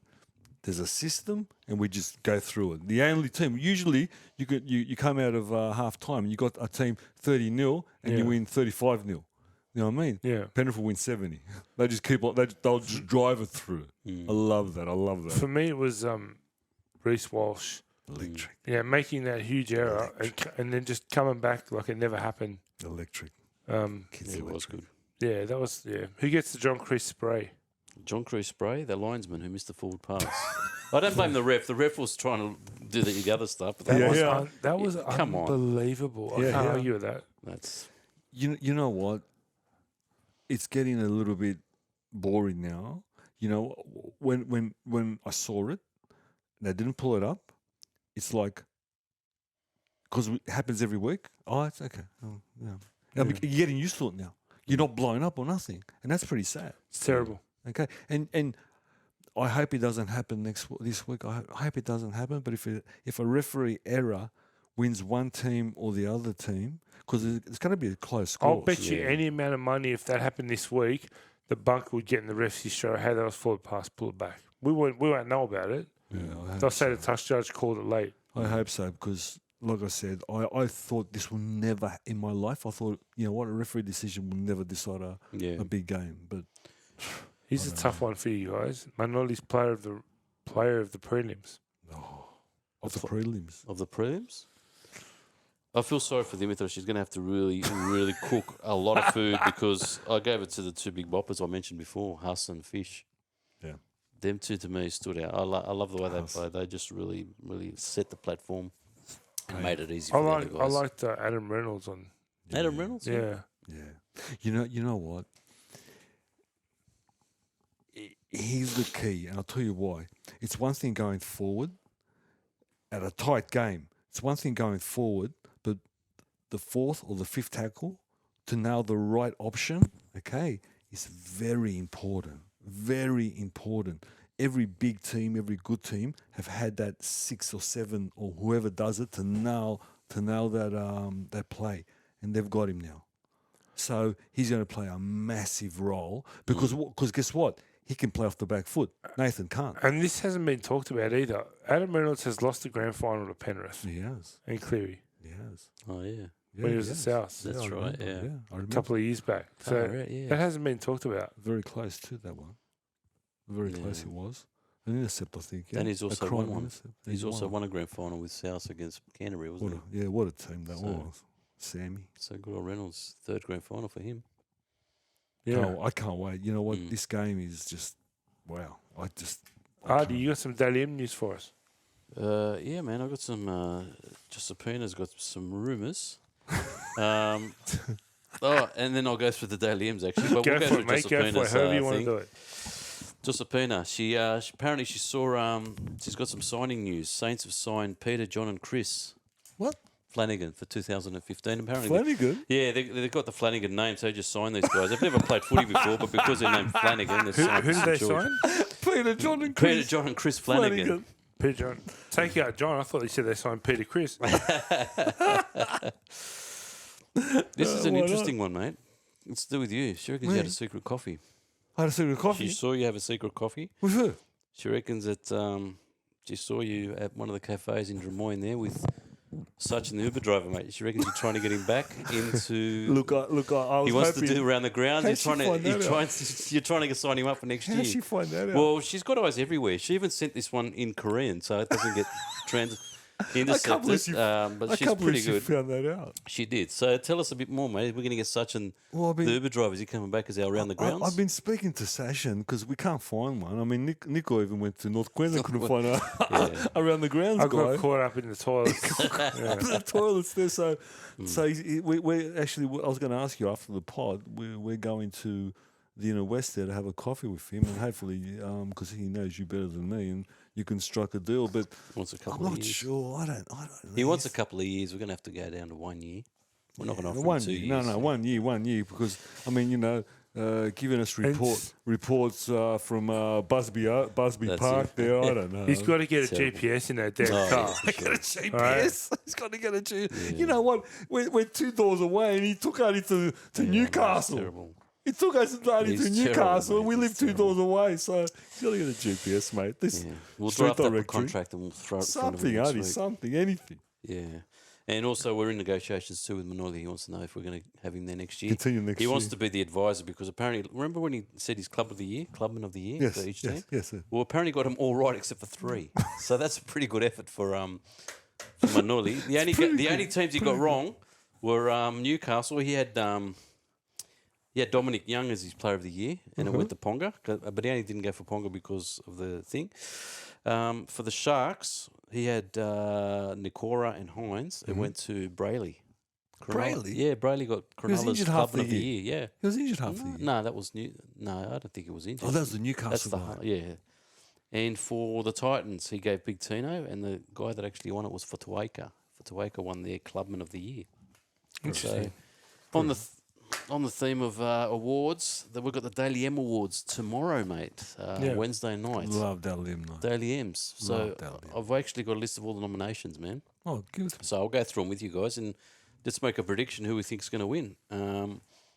there's a system, and we just go through it. The only team usually you come out of half time and you got a team 30-0 and you Yeah. win 35-0. You know what I mean? Yeah. Penrith will win 70. They just keep on. They'll just drive it through. I love that. I love that. For me, it was Reece Walsh. Electric. Yeah, making that huge error and then just coming back like it never happened. Electric. Yeah, Kids it electric. was good. Yeah, that was Who gets the John Chris spray? John Cruz Spray, the linesman who missed the forward pass. I don't blame the ref. The ref was trying to do the other stuff, but That was come on. unbelievable. I Yeah, can't yeah. argue with that. that's You know what? It's getting a little bit boring now. You know, when I saw it, they didn't pull it up. It's like because it happens every week. Oh, it's okay. Oh, yeah. You're getting used to it now. You're not blown up or nothing, and that's pretty sad. It's terrible. Okay, and I hope it doesn't happen this week. I hope it doesn't happen. But if a referee error wins one team or the other team, because it's going to be a close score. I'll bet you any amount of money if that happened this week, the bunk would get in the refs show, hey, that was forward pass, pull it back. We won't know about it. Yeah, I hope They'll say so. the touch judge called it late. I hope so because, like I said, I thought this will never in my life. I thought, you know what, a referee decision will never decide a big game. But Here's a tough one for you guys. Manoli's player of the prelims. of the prelims, of the prelims. I feel sorry for Dimitra. She's going to have to really, really cook a lot of food because I gave it to the two big boppers I mentioned before, Huss and Fish. Yeah. Them two to me stood out. I love the way Huss. they played. They just really, really set the platform and made it easy I for the other guys. liked Adam Reynolds on. Adam Reynolds? Yeah. yeah. You know what? Here's the key, and I'll tell you why. It's one thing going forward at a tight game. It's one thing going forward, but the fourth or the fifth tackle to nail the right option, okay, is very important. Very important. Every big team, every good team have had that 6 or 7 or whoever does it to nail that play, and they've got him now. So he's going to play a massive role because guess what? He can play off the back foot. Nathan can't. And this hasn't been talked about either. Adam Reynolds has lost the grand final to Penrith He has. and Cleary He has. Oh, yeah. when he was he at has. South That's I right, remember, yeah. I a remember. couple of years back. So right, yeah. that hasn't been talked about. Very close to that one. Very close Yeah. it was. An intercept, I think. Yeah. And he's A also crime won one. intercept. He's also won a grand final with South against Canterbury, wasn't he? What a team that So- was. Sammy. So good on Reynolds. Third grand final for him. Yeah. I can't wait. You know what? This game is just, wow. I Artie, you got some Daily M news for us? Yeah, man, I got some. Josephina's got some rumours. And then I'll go through the Daily M's actually. But Go we'll go for through it, mate. Go for it. Josephina's However you want to thing. do it. Josephina, she apparently she saw she's got some signing news. Saints have signed Peter, John, and Chris What? Flanagan for 2015. Apparently, Flanagan? yeah, they've got the Flanagan name, so they just signed these guys. They've never played footy before, but because they're named Flanagan, they've signed Who did they St. George. sign? Peter, John, and Chris. Peter, John, and Chris Flanagan. Peter John. Take out John. I thought they said they signed Peter Chris. This is an why not? interesting one, mate. It's to do with you. She reckons you had a secret coffee. I had a secret coffee. She saw you have a secret coffee. With who? She reckons that she saw you at one of the cafes in Drummoyne there with Such an Uber driver, mate. She reckons you're trying to get him back into. Look, I was he wants hoping, to do around the grounds. How'd she find that You're trying to sign him up for next year. How'd she find that out? Well, she's got eyes everywhere. She even sent this one in Korean, so it doesn't get intercepted. But she's pretty good. She found that out. She did. So tell us a bit more, mate. We're going to get such an the Uber driver. Is he coming back as our around the grounds? I've been speaking to Sasha because we can't find one. I mean, Nico even went to North Queensland, couldn't find a around the grounds I guy. got caught up in the toilets. The toilets there. So we actually. I was going to ask you after the pod. We're going to the inner west there to have a coffee with him, and hopefully, because he knows you better than me, and you can strike a deal. But Wants a couple I'm of not years. sure. I don't know. He wants a couple of years. We're going to have to go down to 1 year. We're not going to offer him one 2 year. years. No, 1 year. Because I mean, giving us reports from Busby That's Park it. there. I don't know. He's got to get a Terrible. GPS in that damn Oh, car. yeah, for sure. GPS. He's got to get a GPS. You know what? We're 2 doors away, and he took us to Newcastle. Terrible. He took us to He's Newcastle, terrible, and we mate. live He's 2 terrible. doors away. So he's got to get a GPS, mate. This Yeah. We'll street draft up a directory. contract and we'll throw it in front of him Something, next Artie, week. something, anything. Yeah. And also, we're in negotiations too with Manoli. He wants to know if we're going to have him there next year. Continue next He year. wants to be the advisor because apparently, remember when he said he's clubman of the year Yes, for each team? yes, sir. Well, apparently got them all right except for 3. So that's a pretty good effort for Manoli. The only teams he got wrong were Newcastle. He had Dominic Young as his player of the year, and it went to Ponga. But he only didn't go for Ponga because of the thing. For the Sharks, he had Nikora and Hines. It went to Brayley. Brayley? Yeah, Brayley got was Cronulla's injured half clubman the of the year. Yeah. He was injured half the year. No, that was new. No, I don't think it was injured. Oh, that was the Newcastle That's the guy. yeah. And for the Titans, he gave Big Tino, and the guy that actually won it was Fotuaika. Fotuaika won their clubman of the year. So, on the theme of awards, we've got the Daily M Awards tomorrow, mate. Wednesday night. Love Daily M night. Daily M's. So Love Daily M. I've actually got a list of all the nominations, man. Oh, good. So I'll go through them with you guys and just make a prediction who we think's going to win.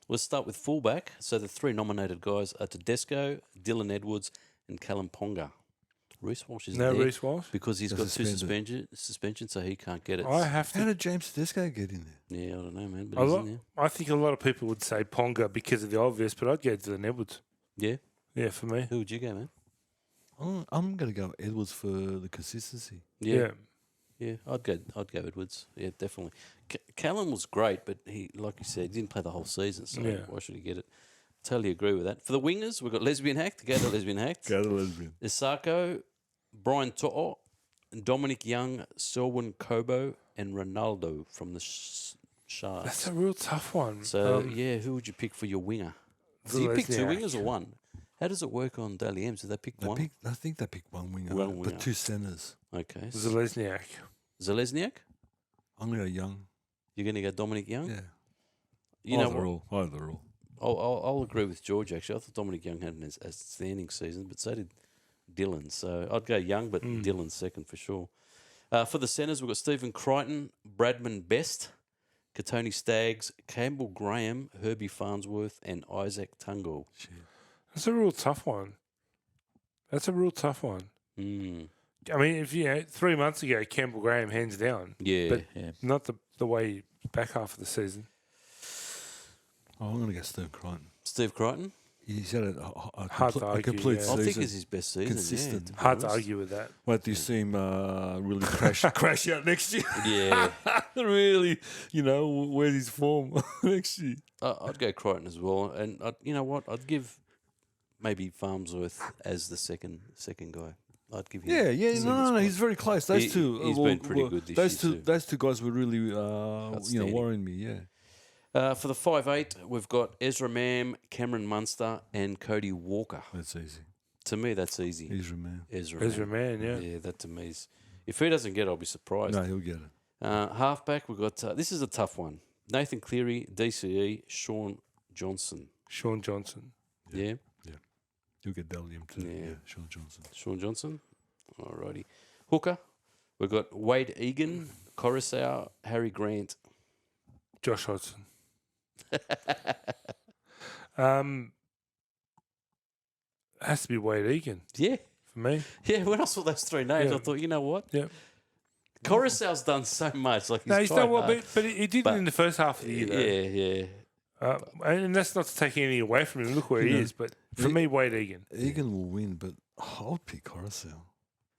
Let's start with fullback. So the 3 nominated guys are Tedesco, Dylan Edwards, and Callum Ponga. Reece Walsh isn't No, there Reece Walsh. because he's They're got 2 suspended. suspensions, so he can't get it. I have How to. did James Tedesco get in there? Yeah, I don't know, man, but he's in there. I think a lot of people would say Ponga because of the obvious, but I'd go Dylan Edwards. Yeah, Yeah, for me. who would you go, man? I'm going to go Edwards for the consistency. Yeah, I'd go Edwards. Yeah, definitely. Callum was great, but he, like you said, he didn't play the whole season, so why should he get it? Totally agree with that. For the wingers, we've got Lesbian Hack to go to Lesbian Hack. Go to lesbian. Isako, Brian To'o, Dominic Young, Selwyn Kobo, and Ronaldo from the Sharks. That's a real tough one. So, who would you pick for your winger? Do you pick 2 Zelezniak. wingers or 1? How does it work on Daily M's? Do they pick one? I think they picked 1 winger, One winger. but 2 centres. Okay. Zelezniak. Zelezniak? I'm going to go Young. You're going to go Dominic Young? Yeah. You know Either what? or. Either or. I'll agree with George, actually. I thought Dominic Young had an outstanding season, but so did Dylan. So I'd go Young, but Dylan's second for sure. For the centres, we've got Stephen Crichton, Bradman Best, Katoni Staggs, Campbell Graham, Herbie Farnsworth, and Isaac Tungle. That's a real tough one. Mm. I mean, if 3 months ago, Campbell Graham hands down, Yeah, But- yeah. not the way back half of the season. Oh, I'm going to go Steve Crichton. Steve Crichton? He's had Hard to a argue, complete yeah. season. I think it's his best season. Consistent. Yeah, Hard to argue with that. Wait, do you see him really crash out next year? Yeah. Really, where's his form next year? I'd go Crichton as well. And you know what? I'd give maybe Farnsworth as the second guy. I'd give him. Yeah. No. He's very close. Those two. He's been pretty good this year too. Those 2 guys were really, Outstanding. worrying me. Yeah. For the 5'8", we've got Ezra Mam, Cameron Munster, and Cody Walker. That's easy. To me, that's easy. Ezra, man. Ezra Man, yeah. Yeah, that to me is. If he doesn't get it, I'll be surprised. No, he'll get it. Halfback, we've got. This is a tough one. Nathan Cleary, DCE, Sean Johnson. Sean Johnson. Yeah. He'll get Dalium too. Yeah. Yeah, Sean Johnson. Sean Johnson. Alrighty. Hooker, we've got Wade Egan, Coruscant, Harry Grant. Josh Hodgson. Has to be Wade Egan Yeah. for me. Yeah, when I saw those 3 names, Yeah. I thought, you know what? Yeah. Coruscant's done so much. Like No, he's tried done well, hard. but he did it in the first half of the year, though. Yeah. And that's not to take anything away from him. Look where he You know, is. But for me, Wade Egan. Egan will win, but I'll pick Coruscant.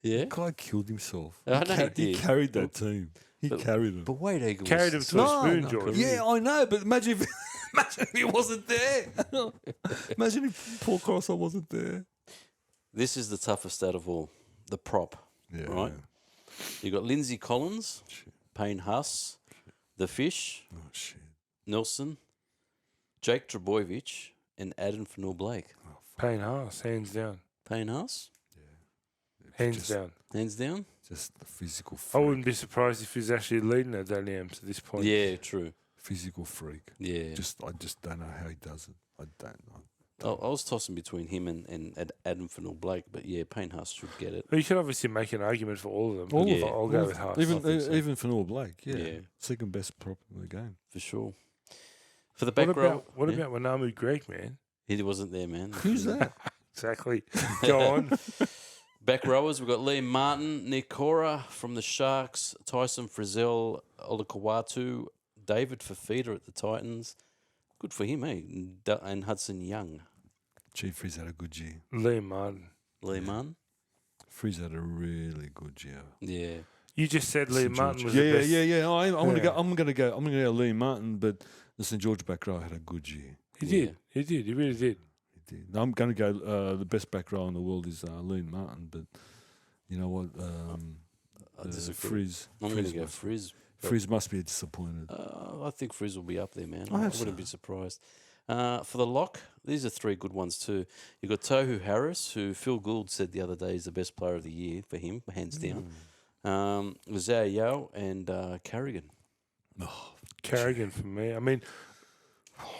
Yeah. The guy killed himself. I know he He did. carried that team. He carried them. But Wade Egan Carried him was to a spoon, George. Yeah, I know, but imagine if he wasn't there. Imagine if Paul Coruscant wasn't there. This is the toughest out of all. The prop. Yeah, Right. You got Lindsay Collins, Payne Huss, The Fish, Oh shit. Nelson, Jake Trbojevic, and Adam Fanua-Blake. Payne Haas, hands down. Payne Huss, Hands Just- down. hands down. Just the physical I freak. wouldn't be surprised if he's actually leading at Dally M's at this point. Yeah, true. Physical freak. Yeah. I just don't know how he does it. I don't know. I was tossing between him and Adam Fanua-Blake, but yeah, Payne Huss should get it. Well, you could obviously make an argument for all of them. All but of them. I'll go with Haas. Even I think so. even Fanua Blake, yeah. Yeah. Second best prop in the game. For sure. For the back What row. about what about Wanamu Greg, man? He wasn't there, man. Who's that? Exactly. Go on. Back rowers, we've got Liam Martin, Nick Cora from the Sharks, Tyson Frizzell, Olakawatu, David Fafita at the Titans. Good for him, eh? And Hudson Young. Gee, Frizz had a good year. Liam Martin. Liam Martin? Frizz had a really good year. Yeah. You just said Liam St. Martin George. was yeah, the best. yeah. I'm gonna Yeah. go. I'm gonna go Liam Martin, but the St George back row had a good year. He Yeah. did. He did. He really did. He did. I'm gonna go. The best back row in the world is Liam Martin, but you know what? I disagree. Frizz. I'm going to Frizz go must- Frizz. Frizz must be disappointed. I think Frizz will be up there, man. I I hope wouldn't so. be surprised. For the lock, these are three good ones too. You've got Tohu Harris, who Phil Gould said the other day is the best player of the year for him, hands down. Zhao Yao and Carrigan. Oh, Carrigan for me. I mean,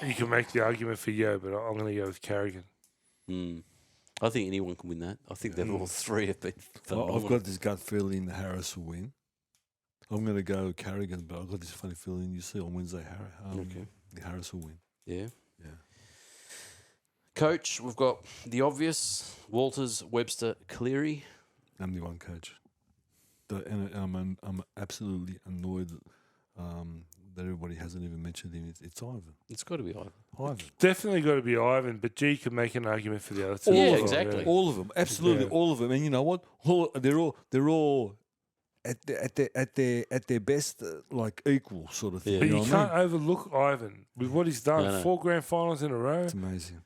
you can make the argument for Yo, but I'm going to go with Carrigan. Mm. I think anyone can win that. I think they've all three have been phenomenal. I've got this gut feeling Harris will win. I'm going to go Carrigan, but I've got this funny feeling you see on Wednesday, Okay. Harris will win. Yeah. Yeah. Coach, we've got the obvious, Walters, Webster, Cleary. I'm the one coach. And I'm absolutely annoyed that everybody hasn't even mentioned him. It's Ivan. It's got to be Ivan. Ivan. Definitely got to be Ivan, but G can make an argument for the other two. Yeah, as well, exactly. All of them. Absolutely Yeah. all of them. And you know what? They're all at their best, like equal sort of thing. Yeah. But You know you what I can't mean? overlook Ivan with what he's done. No. 4 grand finals in a row. It's amazing.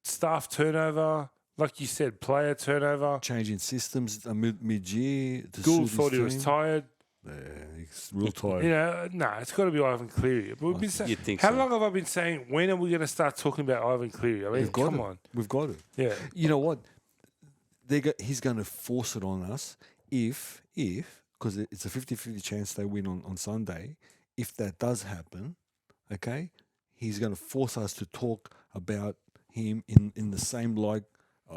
Staff turnover. Like you said, player turnover. Changing systems mid-year. Gould thought he was tired. Yeah, he's real tired. You know, it's got to be Ivan Cleary. But we've been saying, You'd think how so. long have I been saying, when are we going to start talking about Ivan Cleary? I mean, We've got come it. on. We've got it. Yeah. You know what? He's going to force it on us if because it's a 50-50 chance they win on Sunday. If that does happen, okay, he's going to force us to talk about him in the same light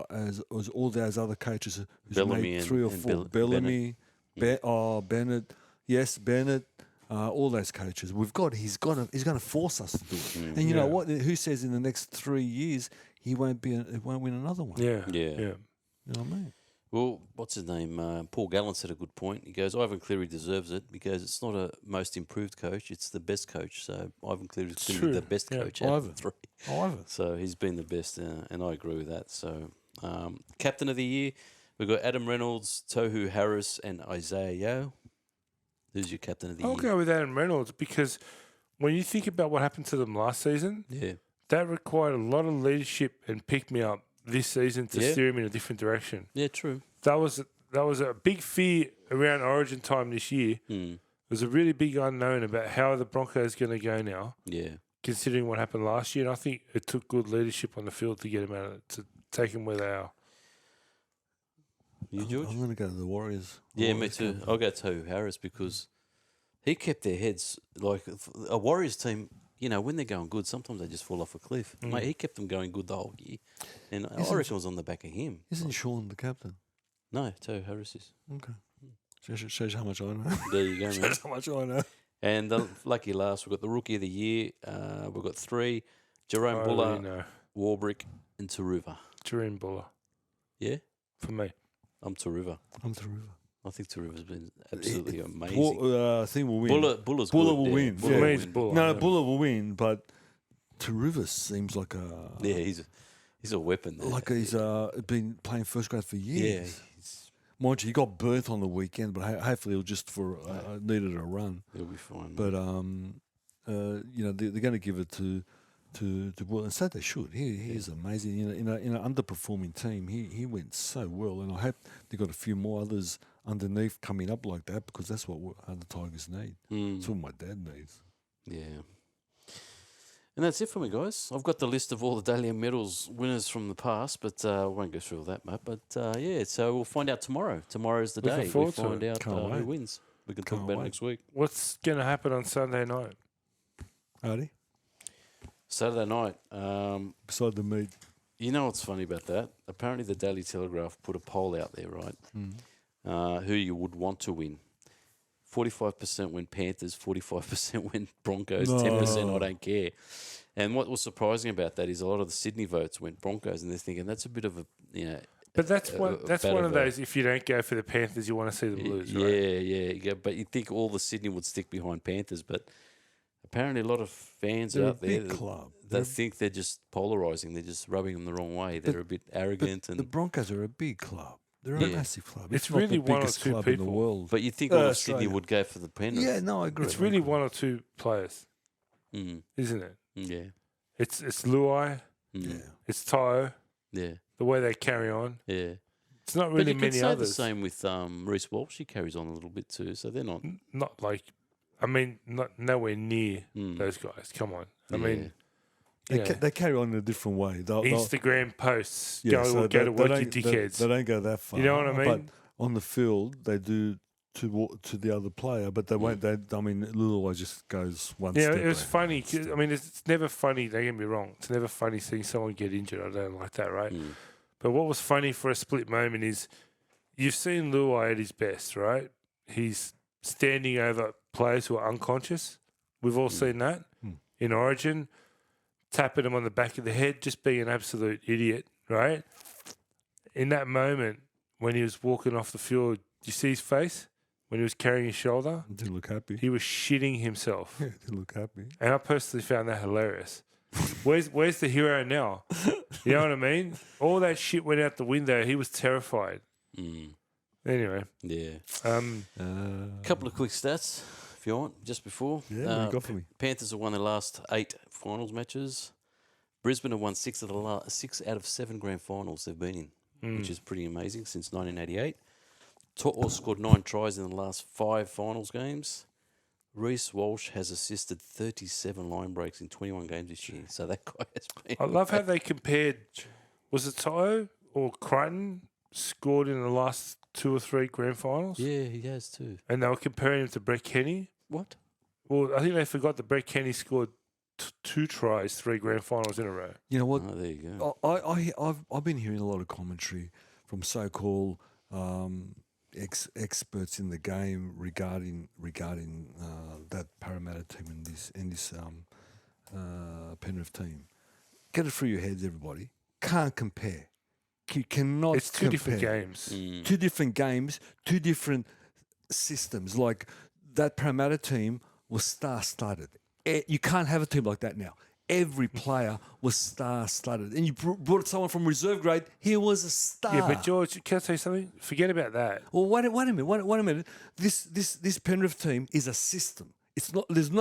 as all those other coaches who's Bellamy made and- 3 or and 4. Bellamy, Bennett, yes, Bennett. All those coaches, he's going to force us to do it. And you know Yeah. what? Who says in the next 3 years he won't win another one? Yeah. Yeah. Yeah. You know what I mean? Well, what's his name? Paul Gallen said a good point. He goes, Ivan Cleary deserves it because it's not a most improved coach, it's the best coach. So Ivan Cleary's It's clearly true. the best Yeah. coach out of Ivan. the 3. Ivan. So he's been the best, and I agree with that. So, captain of the year, we've got Adam Reynolds, Tohu Harris, and Isaiah Yeo. Who's your captain of the I'll year? go with Adam Reynolds because when you think about what happened to them last season, Yeah, that required a lot of leadership and pick me up this season to Yeah. steer him in a different direction. yeah, true. That was a big fear around Origin time this year. Mm. There's a really big unknown about how the Broncos going to go now, Yeah, considering what happened last year. And I think it took good leadership on the field to get him out of, to take him where they are. you George? I'm going to go to the Warriors. Yeah, me Warriors too. captain. I'll go Tohu Harris because he kept their heads like a Warriors team. You know, when they're going good, sometimes they just fall off a cliff. Mate, he kept them going good the whole year, and I Isn't- reckon it was on the back of him. Isn't Sean the captain? No, Tohu Harris is. Okay. Shows you how much I know. There you go, man. Shows how much I know. And lucky last, we've got the Rookie of the Year. We've got 3, Jerome I Buller, really know. Warbrick, and Taruva. Jerome Buller Yeah? for me. I'm Taruva. I'm the river. I think Taruva's been absolutely amazing. I think we'll win. Buller's Buller good, will yeah. win. Buller yeah. will Means win. Buller. No, Yeah. Buller will win, but Taruva seems like a Yeah, he's a weapon. There. like he's been playing first grade for yeah, years. Mind you, he got birth on the weekend, but hopefully he'll just needed a run. he'll be fine. But they're going to give it to Buller, and so they should. He is amazing. In an underperforming team, he went so well, and I hope they got a few more others underneath coming up like that, because that's what the Tigers need. That's what my dad needs. Yeah. And that's it for me, guys. I've got the list of all the Dalian medals winners from the past, but I won't go through all that, mate. But so we'll find out tomorrow. Tomorrow's the Looking day we forward to find it. out Can't who wait. wins. We can talk Can't about it wait. next week. What's going to happen on Sunday night? Artie, Saturday night. beside the meat. You know what's funny about that? Apparently the Daily Telegraph put a poll out there, right? Who you would want to win. 45% went Panthers, 45% went Broncos, 10% I don't care. And what was surprising about that is a lot of the Sydney votes went Broncos, and they're thinking that's a bit of a, But that's one bit of those. If you don't go for the Panthers, you want to see them lose, right? Yeah. But you'd think all the Sydney would stick behind Panthers, but apparently a lot of fans They're out a there big club. that think they're just polarising. They're just rubbing them the wrong way. They're a bit arrogant. The and Broncos are a big club. They're a Yeah. massive club. It's not really the one or biggest two club in the people. world. But you'd think all of Australia. Sydney would go for the Penrith. Yeah, no, I agree. It's really one or two players, Mm, isn't it? yeah. It's Luai, Mm, Yeah. it's Tayo, yeah. the way they carry on. Yeah. It's not But really you could many say others. the same with Reece Walsh. He carries on a little bit too, so they're not. Not like, I mean, not nowhere near Mm, those guys. Come on. I yeah. mean, They carry on in a different way. They'll, Instagram posts, yeah, go so to work, you don't- dickheads. They don't go that far. You know what I mean? But on the field, they do to the other player, but they won't. Lillard just goes one Yeah, step. it was back. funny. I mean, it's never funny. Don't get me wrong. It's never funny seeing someone get injured. I don't like that, right? Mm, But what was funny for a split moment is you've seen Luai at his best, right? He's standing over players who are unconscious. We've all seen that in Origin, tapping him on the back of the head, just being an absolute idiot, right? In that moment, when he was walking off the field, did you see his face? When he was carrying his shoulder? Didn't look happy. He was shitting himself. Yeah, didn't look happy. And I personally found that hilarious. Where's the hero now? You know what I mean? All that shit went out the window. He was terrified. mm, Anyway, yeah. A Couple of quick stats, if you want, just before. Yeah, what you got for me? Panthers have won their last 8 finals matches. Brisbane have won 6 out of 7 grand finals they've been in, which is pretty amazing since 1988. Or scored 9 tries in the last 5 finals games. Reece Walsh has assisted 37 line breaks in 21 games this year. So that guy has been. I love how they compared. Was it Tayo or Crichton scored in the last 2 or 3 grand finals? Yeah, he has too. And they were comparing him to Brett Kenny. What? Well, I think they forgot that Brett Kenny scored 2 tries, 3 grand finals in a row. You know what? Oh, there you go. I've been hearing a lot of commentary from so-called experts in the game regarding that Parramatta team and this Penrith team. Get it through your heads, everybody. Can't compare. You cannot. It's 2 different compare. games. Mm. 2 different games, 2 different systems. Like that Parramatta team was star-studded. You can't have a team like that now. Every player was star-studded. And you brought someone from reserve grade, he was a star. Yeah, but George, can I tell you something? Forget about that. Well, wait a minute. This Penrith team is a system. It's not. There's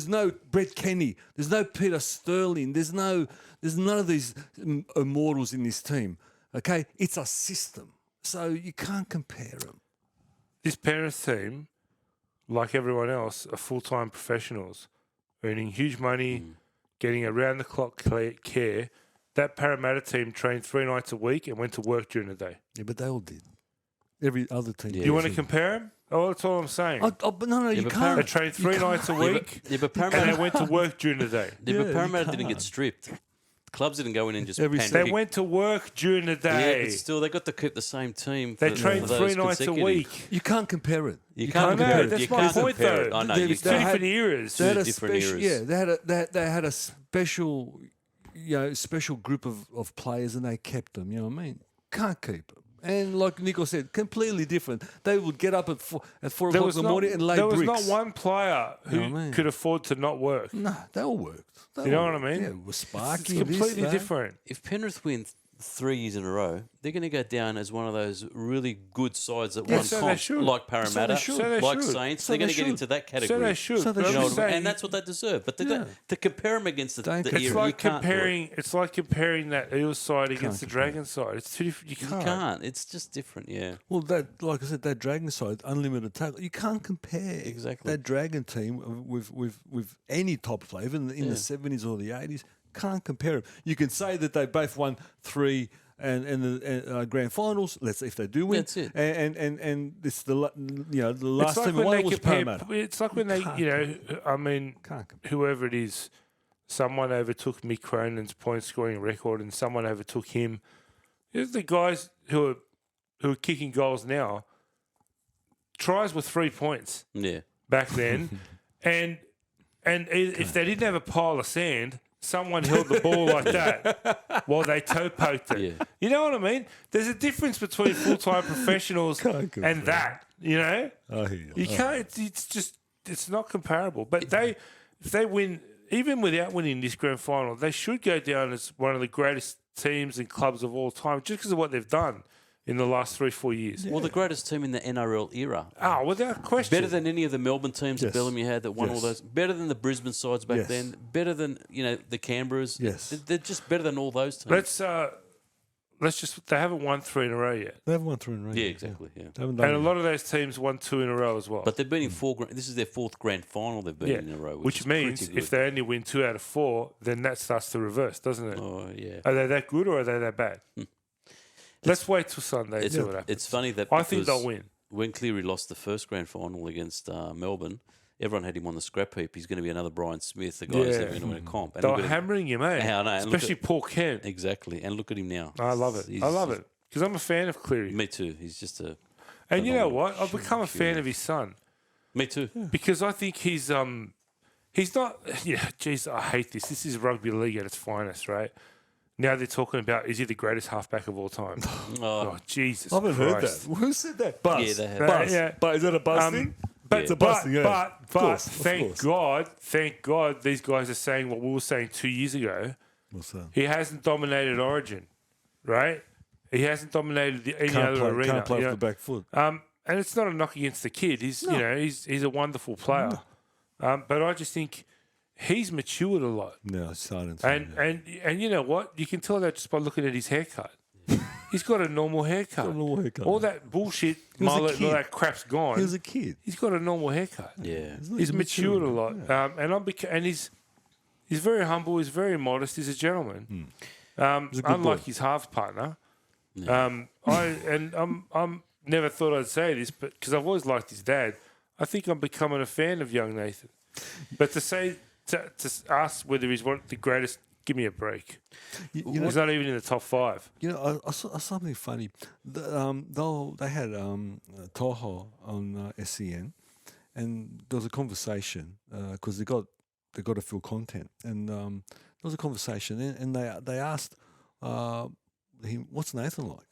no Brett Kenny. There's no Peter Sterling. There's none of these immortals in this team. Okay, it's a system. So you can't compare them. This Penrith team, like everyone else, are full-time professionals, earning huge money, getting around-the-clock care. That Parramatta team trained 3 nights a week and went to work during the day. Yeah, but they all did. Every other team. Yeah. did You want to too. compare them? Oh, that's all I'm saying. But no, you but can't. They trained 3 nights a week Yeah, but and they Parramatta, went to work during the day. yeah, but you Parramatta didn't get can't. stripped. Clubs didn't go in and just Every pancake. They went to work during the Yeah, day. but still, they got to keep the same team. They for, trained for those 3 nights a consecutive- week. You can't compare it. You I can't know, compare it. that's You my can't point, compare it. though. I know. They- You It's 2 they can't. different eras. They had a different special, eras. they had a special, special group of players, and they kept them. You know what I mean? Can't keep them. And like Nico said, completely different. They would get up at 4 o'clock in the morning and lay there bricks. was not one player who You know what I mean? could afford to not work. No, they all worked. You know what I mean? Yeah, it was sparky. It's completely different. If Penrith win 3 years in a row, they're going to go down as one of those really good sides that won so they comp, should. like Parramatta, So they like should. Saints. So They're going they to get should. into that So category. they should. So they but I'm should. You know just what I mean? saying, And that's what they deserve. But Yeah. to compare them against the Don't era, it's compare. like you can't do it. comparing. It's like comparing that Eels side against the compare. Dragon side. It's two different. You You can't. can't. It's just different. Yeah. Well, that, like I said, that Dragon side, unlimited tackle. You can't compare Exactly. that Dragon team with any top player, even in the 70s or the 80s. Can't compare them. You can say that they both won 3 and the grand finals. Let's if they do win. That's it. And it's the the last It's like time when won they was compare. Parramatta. It's like when they, I mean, Can't compare. whoever it is, someone overtook Mick Cronin's point scoring record, and someone overtook him. There's the guys who are kicking goals now. Tries were 3 points Yeah. back then, and if they didn't have a pile of sand, someone held the ball like that while they toe poked it. Yeah. You know what I mean? There's a difference between full-time professionals Can't compare. and that. You know, I hear you. you can't. It's not comparable. But if they win, even without winning this grand final, they should go down as one of the greatest teams and clubs of all time, just because of what they've done in the last 3-4 years. Well, the greatest team in the NRL era. Oh, without question. Better than any of the Melbourne teams that Yes. Bellamy had that won all Yes. those. Better than the Brisbane sides back Yes. then. Better than the Canberras. Yes. They're just better than all those teams. Let's just. They haven't won 3 in a row yet, They haven't won 3 in a row. Yeah, yet. exactly. Yeah. They haven't done and a it. lot of those teams won 2 in a row as well. But they've been in 4. This is their 4th grand final they've been yeah, in a row, which is means pretty if good. they only win 2 out of 4, then that starts to reverse, doesn't it? Oh yeah. Are they that good or are they that bad? Let's wait till Sunday and It's, see what happens. it's funny that I think because they'll win. when Cleary lost the first grand final against Melbourne, everyone had him on the scrap heap. He's going to be another Brian Smith, the guy who's Yeah. never going to win a comp. And They look were at him- hammering him, eh? Yeah, I know, and look Especially Paul Kent. Exactly. And look at him now. I love it. I love it because I'm a fan of Cleary. Me too. He's just a. And you know phenomenal. what? I've become a fan of his son Me too. because I think he's not. Yeah, geez, I hate this. This is rugby league at its finest, right? Now they're talking about is he the greatest halfback of all time? Oh, Jesus I haven't heard Christ. that. Who said that? Buzz. Yeah, they have. Buzz. Yeah. But is that a Buzz thing? It's a Buzz thing, yeah. But Of course, of thank God, these guys are saying what we were saying 2 years ago. What's that? He hasn't dominated Origin, right? He hasn't dominated any other arena. Can't play you off know? the back foot. And it's not a knock against the kid. He's he's a wonderful player. But I just think he's matured a lot. No, silence. And you know what? You can tell that just by looking at his haircut. He's got a normal haircut. Got a normal haircut. All that bullshit was a mullet and all kid. that crap's gone. He was a kid. He's got a normal haircut. Yeah. He's matured a lot, and he's very humble. He's very modest. He's a gentleman. a good Unlike boy. his half partner. I'm never thought I'd say this, but because I've always liked his dad, I think I'm becoming a fan of young Nathan. But to ask whether he's one of the greatest, give me a break. You know, He's not even in the top 5. you know, I saw something funny. They had Toho on SCN, and there was a conversation because they got to fill content, and there was a conversation, and they asked him, "What's Nathan like?"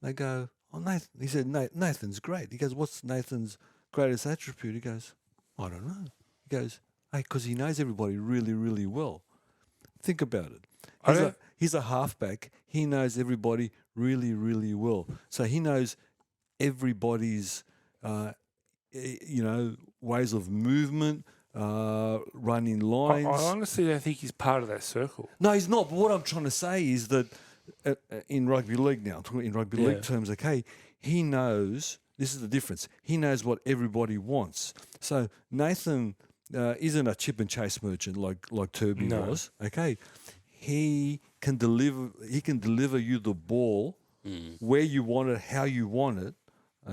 They go, "Oh, Nathan." He said, "Nathan's great." He goes, "What's Nathan's greatest attribute?" He goes, "I don't know." He goes, "Hey, because he knows everybody really, really well." Think about it. He's a halfback. He knows everybody really, really well. So he knows everybody's, ways of movement, running lines. I honestly don't think he's part of that circle. No, he's not. But what I'm trying to say is that in rugby league now, talking in rugby league terms, okay, he knows, this is the difference, he knows what everybody wants. So Nathan isn't a chip and chase merchant like Turby was, okay? He can deliver you the ball where you want it, how you want it,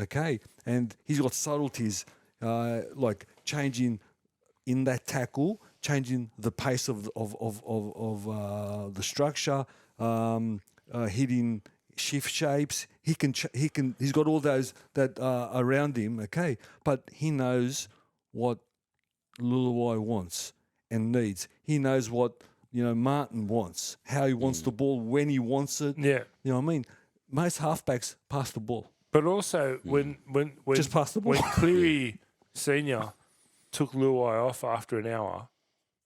okay? And he's got subtleties like changing in that tackle, changing the pace of the structure, hitting shift shapes. He's got all those that around him, okay? But he knows what Luluai wants and needs. He knows what Martin wants, how he wants the ball, when he wants it. Yeah. You know what I mean? most halfbacks pass the ball. But also when Just pass the ball. when Cleary Senior took Luai off after an hour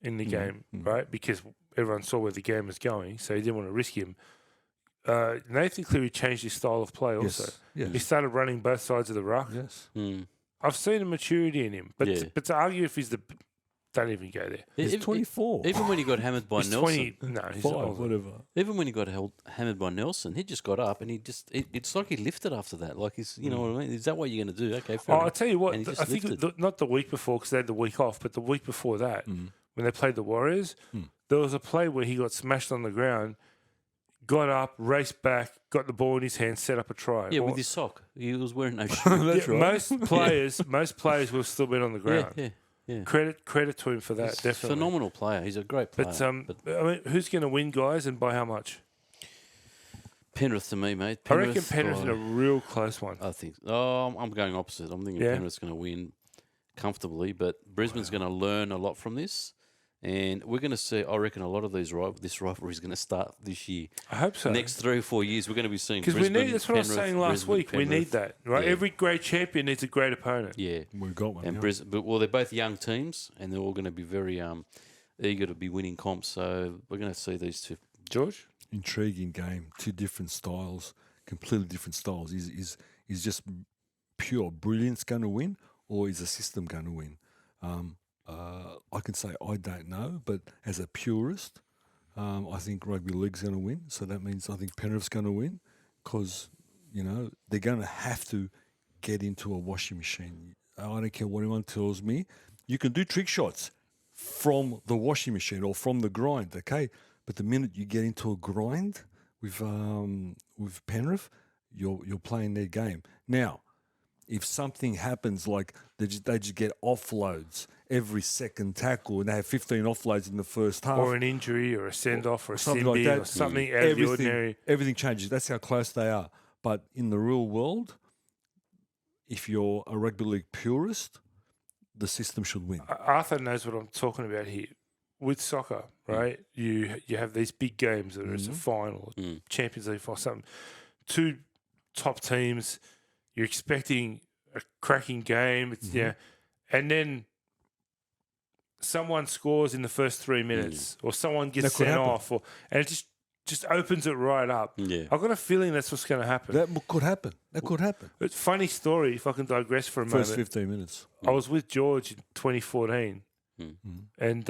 in the game, right? Because everyone saw where the game was going, so he didn't want to risk him. Nathan Cleary changed his style of play also. Yes. He started running both sides of the ruck. Yes. I've seen a maturity in him, but to argue if he's don't even go there. He's 24. Even when he got hammered by He's Nelson. 20. No, he's 5, older. whatever. Even when he got hammered by Nelson, he just got up and it's like he lifted after that. Like he's, you know what I mean? Is that what you're going to do? Okay, fair Oh, I'll enough. tell you what. And he I just think lifted. not the week before because they had the week off, but the week before that, when they played the Warriors, there was a play where he got smashed on the ground, got up, raced back, got the ball in his hand, set up a try. Yeah, Or- with his sock. He was wearing no shoes. That's yeah, right. most players will have still been on the ground. Yeah. Credit to him for that. He's a Definitely. phenomenal player. He's a great player. But I mean, who's going to win, guys, and by how much? Penrith to me, mate. I reckon Penrith's in by- a real close one. I think. Oh, I'm going opposite. I'm thinking Yeah. Penrith's going to win comfortably, but Brisbane's going to learn a lot from this, and we're going to see. I reckon a lot of this rivalry is going to start this year. I hope so. Next 3 or 4 years, we're going to be seeing Because we Brisbane, need. That's what I was Penrith, saying last Brisbane, week. We Penrith. need that, right? Yeah. Every great champion needs a great opponent. Yeah, We've got one. and yeah. Brisbane. But well, they're both young teams, and they're all going to be very eager to be winning comps. So we're going to see these two. George? Intriguing game. 2 different styles, completely different styles. Is just pure brilliance going to win, or is the system going to win? I can say I don't know, but as a purist, I think rugby league's going to win. So that means I think Penrith's going to win because they're going to have to get into a washing machine. I don't care what anyone tells me. You can do trick shots from the washing machine or from the grind, okay? But the minute you get into a grind with Penrith, you're playing their game. Now, if something happens like they just get offloads every second tackle and they have 15 offloads in the first half, Or an injury, or a send off, or a something Simbi, like that, or something out of the ordinary. everything changes. That's how close they are. But in the real world, if you're a rugby league purist, the system should win. Arthur knows what I'm talking about here. With soccer, right? You have these big games, whether it's a final, Champions League final, something. 2 top teams. You're expecting a cracking game. It's and then someone scores in the first 3 minutes, or someone gets That could sent happen. off, and it just opens it right up. Yeah. I've got a feeling that's what's going to happen. That could happen. That could happen. It's a funny story, if I can digress for a First moment. 15 minutes. I was with George in 2014, and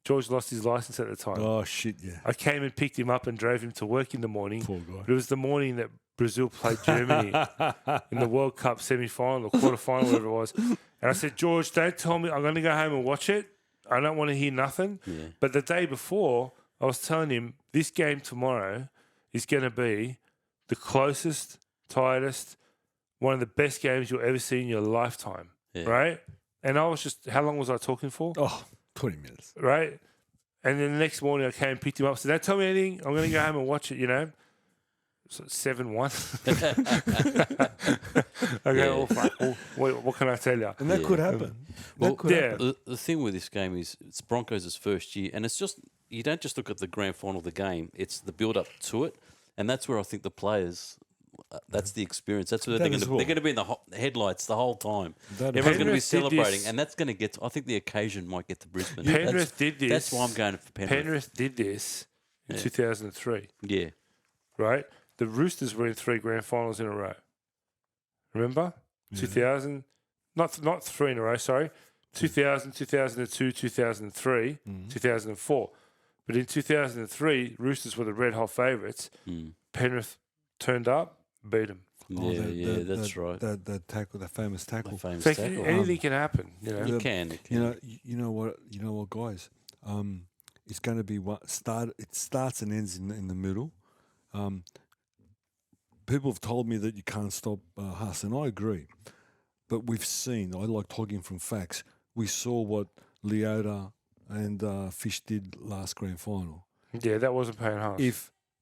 George lost his license at the time. Oh, shit, yeah. I came and picked him up and drove him to work in the morning. Poor guy. But it was the morning that Brazil played Germany in the World Cup semi-final or quarter-final, whatever it was. And I said, George, don't tell me. I'm going to go home and watch it. I don't want to hear nothing. Yeah. But the day before, I was telling him, this game tomorrow is going to be the closest, tightest, one of the best games you'll ever see in your lifetime, right? And I was just, how long was I talking for? Oh, 20 minutes. Right? And then the next morning I came and picked him up. Said, don't tell me anything. I'm going to go home and watch it, So 7-1. Okay, well, fuck. Well, what can I tell you? And that could happen. Well, happen. the thing with this game is it's Broncos' first year, and it's just you don't just look at the grand final of the game; it's the build up to it, and that's where I think the players. That's the experience. That's where That they're as going well. to be in the headlights the whole time. That Everyone's going to be Penrith did celebrating, this- and that's going to get. I think the occasion might get to Brisbane. Penrith did this. That's why I'm going for Penrith. Penrith did this in 2003, Yeah, right? The Roosters were in 3 grand finals in a row. Remember? 2000, not 3 in a row, sorry. 2000, 2002, 2003, 2004. But in 2003, Roosters were the red hot favourites. Penrith turned up, beat them. that's right. That tackle, that famous tackle. The famous So tackle. anything can happen, It can. You know what, guys? It's going to be It starts and ends in the middle. People have told me that you can't stop Haas, and I agree. But we've seen. I like talking from facts. We saw what Leota and Fish did last grand final. Yeah, that wasn't paying half.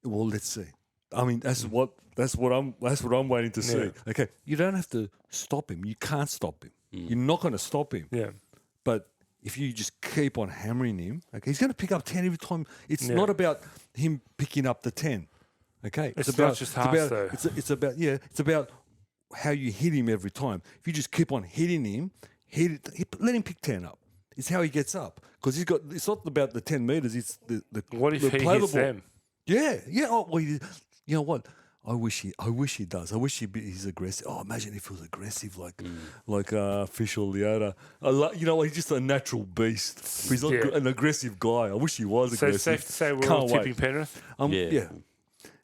Let's see. I mean, that's what I'm waiting to see. Yeah. Okay, you don't have to stop him. You can't stop him. You're not going to stop him. Yeah. But if you just keep on hammering him, okay, he's going to pick up 10 every time. It's Yeah. not about him picking up the 10. Okay, It's not just halves, though. It's about how you hit him every time. If you just keep on hitting him, let him pick 10 up. It's how he gets up because he's got. It's not about the 10 meters. It's the What if the he play the hits ball. them? Yeah. Oh, well, you know what? I wish he does. I wish he's aggressive. Oh, imagine if he was aggressive like Fish or Leota. He's just a natural beast. He's not an aggressive guy. I wish he was So aggressive. safe to say we're Can't all wait. tipping Penrith. Yeah.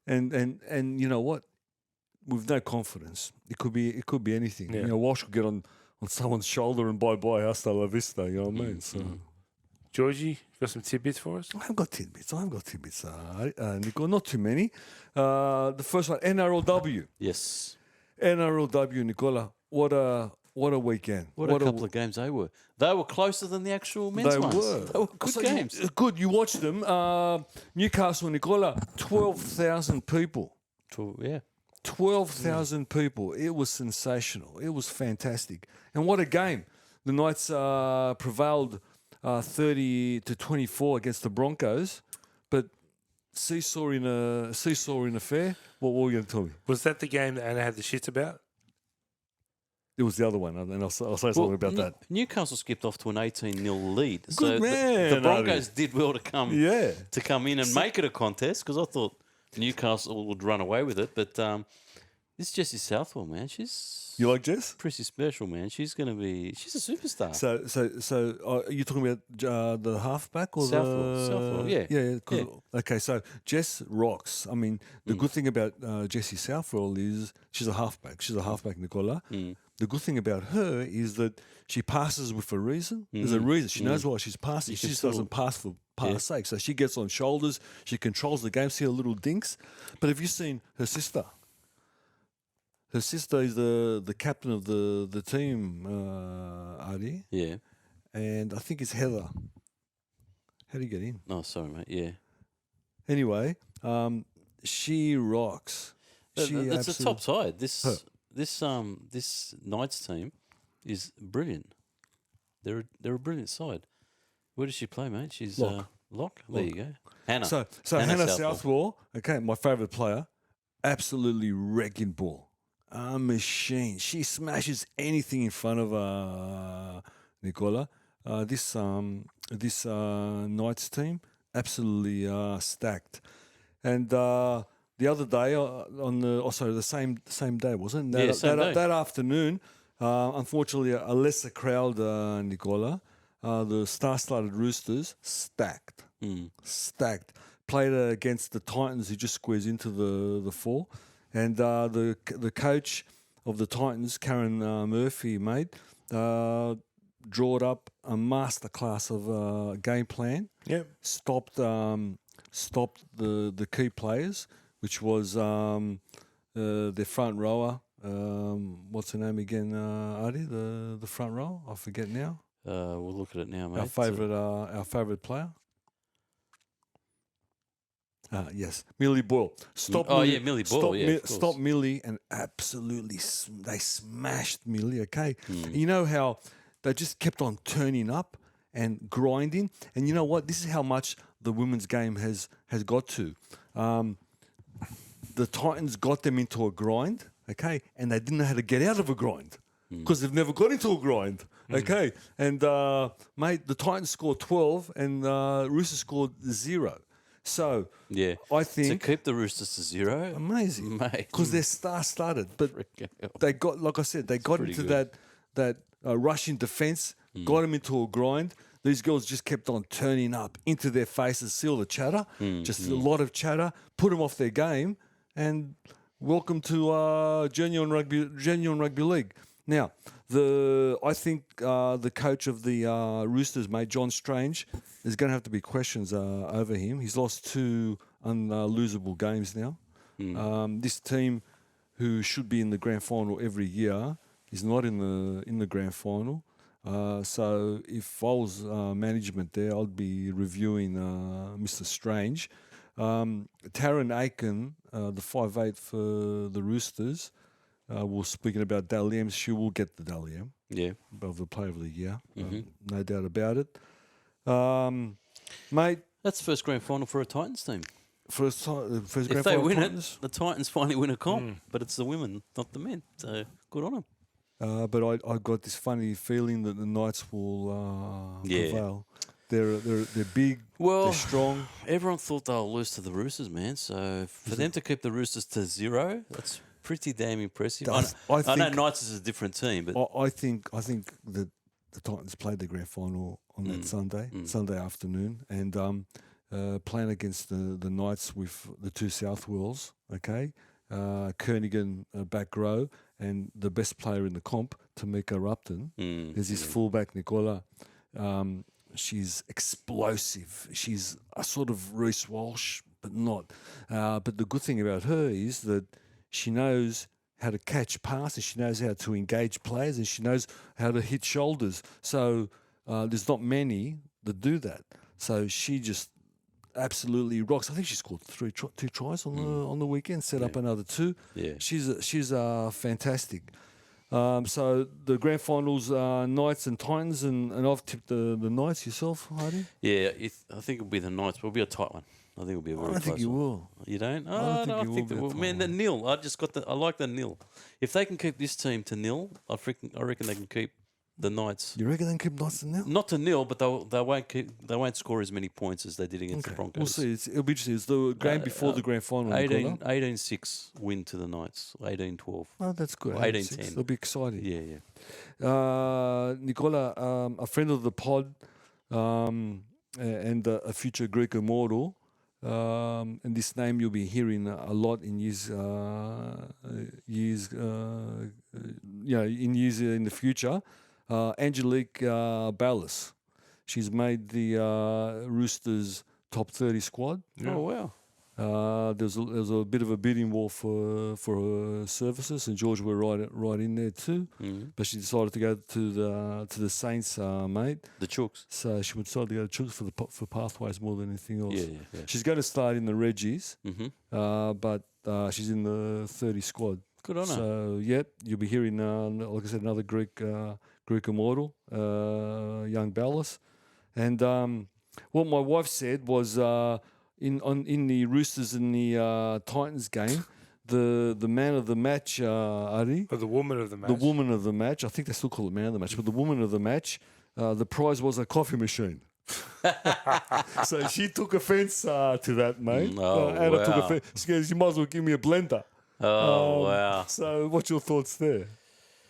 And you know what? With no confidence, it could be anything. Yeah. You know, Walsh could get on someone's shoulder and bye hasta la vista. You know what I mean? So. Georgie, got some tidbits for us? I haven't got tidbits, Nico. Not too many. The first one, NRLW. Yes. NRLW, Nicola. What a weekend. What a couple of games they were. They were closer than the actual men's ones. They were good games. Good. You watched them. Newcastle, Nicola, 12,000 people. Yeah. 12,000 people. It was sensational. It was fantastic. And what a game. The Knights prevailed 30-24 against the Broncos, but seesawing affair. What were you going to tell me? Was that the game that Anna had the shits about? It was the other one, and I'll say something about that. Newcastle skipped off to an 18-0 lead. Good So man, the Broncos did well to come in and make it a contest because I thought Newcastle would run away with it. But this Jessie Southwell, man, You like Jess? pretty special, man. She's a superstar. So are you talking about the halfback or Southwell, yeah. Yeah. Okay, so Jess rocks. I mean, the good thing about Jessie Southwell is she's a halfback. She's a halfback, Nicola. The good thing about her is that she passes with a reason. There's a reason. She knows why she's passing. She just doesn't pass for pass sake. So she gets on shoulders. She controls the game. See her little dinks. But have you seen her sister? Her sister is the captain of the team, Adi. Yeah. And I think it's Heather. How do you get in? Oh, sorry, mate. Yeah. Anyway, she rocks. It's a top side. This Knights team is brilliant. They're a brilliant side. Where does she play, mate? She's Lock. There you go. Hannah. So Hannah Southwell, okay, my favourite player, absolutely wrecking ball. A machine. She smashes anything in front of Nicola. This Knights team absolutely stacked. And the other day the same day, wasn't it? Same day. That afternoon, unfortunately, a lesser crowd, Nicola. The star-studded Roosters stacked. Played against the Titans, who just squeezed into the four. And the coach of the Titans, Karen Murphy, mate, drawed up a masterclass of game plan. Yep. Stopped the key players, which was their front rower. What's her name again, Adi? The front row? I forget now. We'll look at it now, mate. Our favourite player. Yes, Millie Boyle. Millie Boyle. Stop Millie, and absolutely they smashed Millie. Okay, You know how they just kept on turning up and grinding, and you know what? This is how much the women's game has got to. The Titans got them into a grind, okay, and they didn't know how to get out of a grind because they've never got into a grind, okay. And mate, the Titans scored 12, and Roosters scored 0. So I think to keep the Roosters to 0, amazing, mate, because they're star-studded. But they got, like I said, they got into that rushing defence, got them into a grind. These girls just kept on turning up into their faces, see all the chatter, just a lot of chatter, put them off their game, and welcome to genuine rugby league. Now, I think the coach of the Roosters, mate, John Strange, there's going to have to be questions over him. He's lost 2 unlosable games now. This team, who should be in the grand final every year, is not in the grand final. So if I was management there, I'd be reviewing Mr. Strange. Taryn Aiken, the 5'8" for the Roosters. We're speaking about Dally M. She will get the Dally M. Yeah. Of the Player of the Year. No doubt about it. Mate. That's the first grand final for a Titans team. first If grand they final win Titans. it, the Titans finally win a comp, but it's the women, not the men. So good on them. But I got this funny feeling that the Knights will prevail. They're big, Well, they're strong. Everyone thought they'll lose to the Roosters, man. So for them to keep the Roosters to 0, that's pretty damn impressive. I know think- Knights is a different team, but I think that the Titans played the grand final on that Sunday afternoon, and playing against the Knights with the two South Wales, okay, Kernaghan back row, and the best player in the comp, Tamika Upton, is his fullback Nicola. She's explosive. She's a sort of Reece Walsh, but not. But the good thing about her is that she knows how to catch passes, she knows how to engage players, and she knows how to hit shoulders. So there's not many that do that. So she just absolutely rocks. I think she scored two tries on the weekend, set up another 2. Yeah. She's fantastic. So the grand finals are Knights and Titans, and I've tipped the Knights. Yourself, Hardy? yeah, I think it'll be the Knights, but it'll be a tight one. I think it'll be a very I don't think close you one. will. You don't? don't Oh, think no, I you think will they be a will. Man, the tight nil. I like the nil. If they can keep this team to nil, I reckon they can keep the Knights. You reckon they can keep Knights and nil? Not to nil, but they won't score as many points as they did against the Broncos. We'll see. It'll be interesting. It's the game before the grand final. 18-6 win to the Knights. 18-12. Oh, that's good. 18-10. It'll be exciting. Yeah. Nicola, a friend of the pod, and a future Greek immortal. And this name you'll be hearing a lot in years in the future. Angelique Ballas. She's made the Roosters top 30 squad. Oh, wow. There was a bit of a bidding war for her services, and George were right in there too. But she decided to go to the Saints, mate. The Chooks. So she decided to go to Chooks for pathways more than anything else. Yeah. She's going to start in the Reggies, Mm-hmm. but she's in the 30 squad. Good on her. So you'll be hearing, like I said, another Greek immortal, young Ballas, and what my wife said was. In the Roosters and the Titans game, the man of the match, Ari. Or the woman of the match. The woman of the match. I think they still call it man of the match, but the woman of the match, the prize was a coffee machine. So she took offence to that, mate. Oh, Anna took offence. She goes, "You might as well give me a blender." Oh, wow. So what's your thoughts there?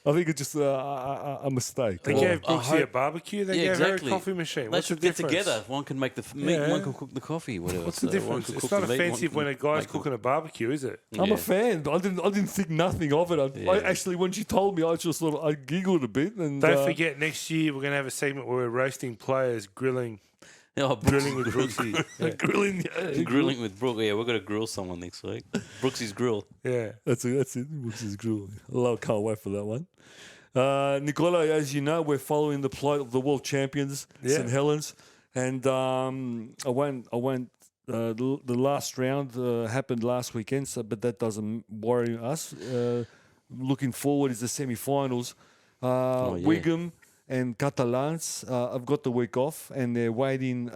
I think it's just a mistake. They gave Brooksy a barbecue. They gave her a coffee machine. They What's the should get difference? together. One can make the meat, one can cook the coffee, whatever. What's the difference? It's not offensive when a guy's cooking a barbecue, is it? I'm a fan. I didn't think nothing of it. I actually, when she told me, I just thought I giggled a bit. And Don't forget, next year we're going to have a segment where we're roasting players, grilling with Brooksy. grilling with Brooke. Yeah, we're going to grill someone next week. Brooksy's Grill. Yeah. That's it. Brooks's grill. Can't wait for that one. Nicola, as you know, we're following the plight of the world champions, St Helens, and I went. The last round happened last weekend, but that doesn't worry us. Looking forward is the semi-finals. Wigham and Catalans have got the week off, and they're waiting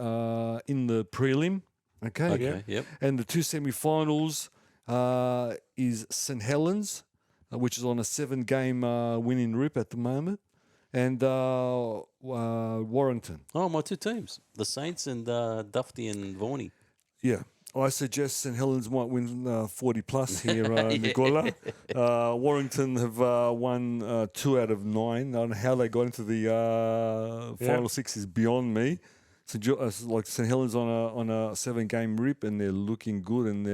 in the prelim. Okay. Yep. And the two semi-finals is St Helens, which is on a 7-game winning rip at the moment, and Warrington. Oh, my two teams. The Saints and Dufty and Vaughan. Yeah. I suggest St Helens might win 40 plus here, Nicola. Warrington have won 2 out of 9. I don't know how they got into the final 6 is beyond me. So like St Helens on a 7-game rip, and they're looking good, and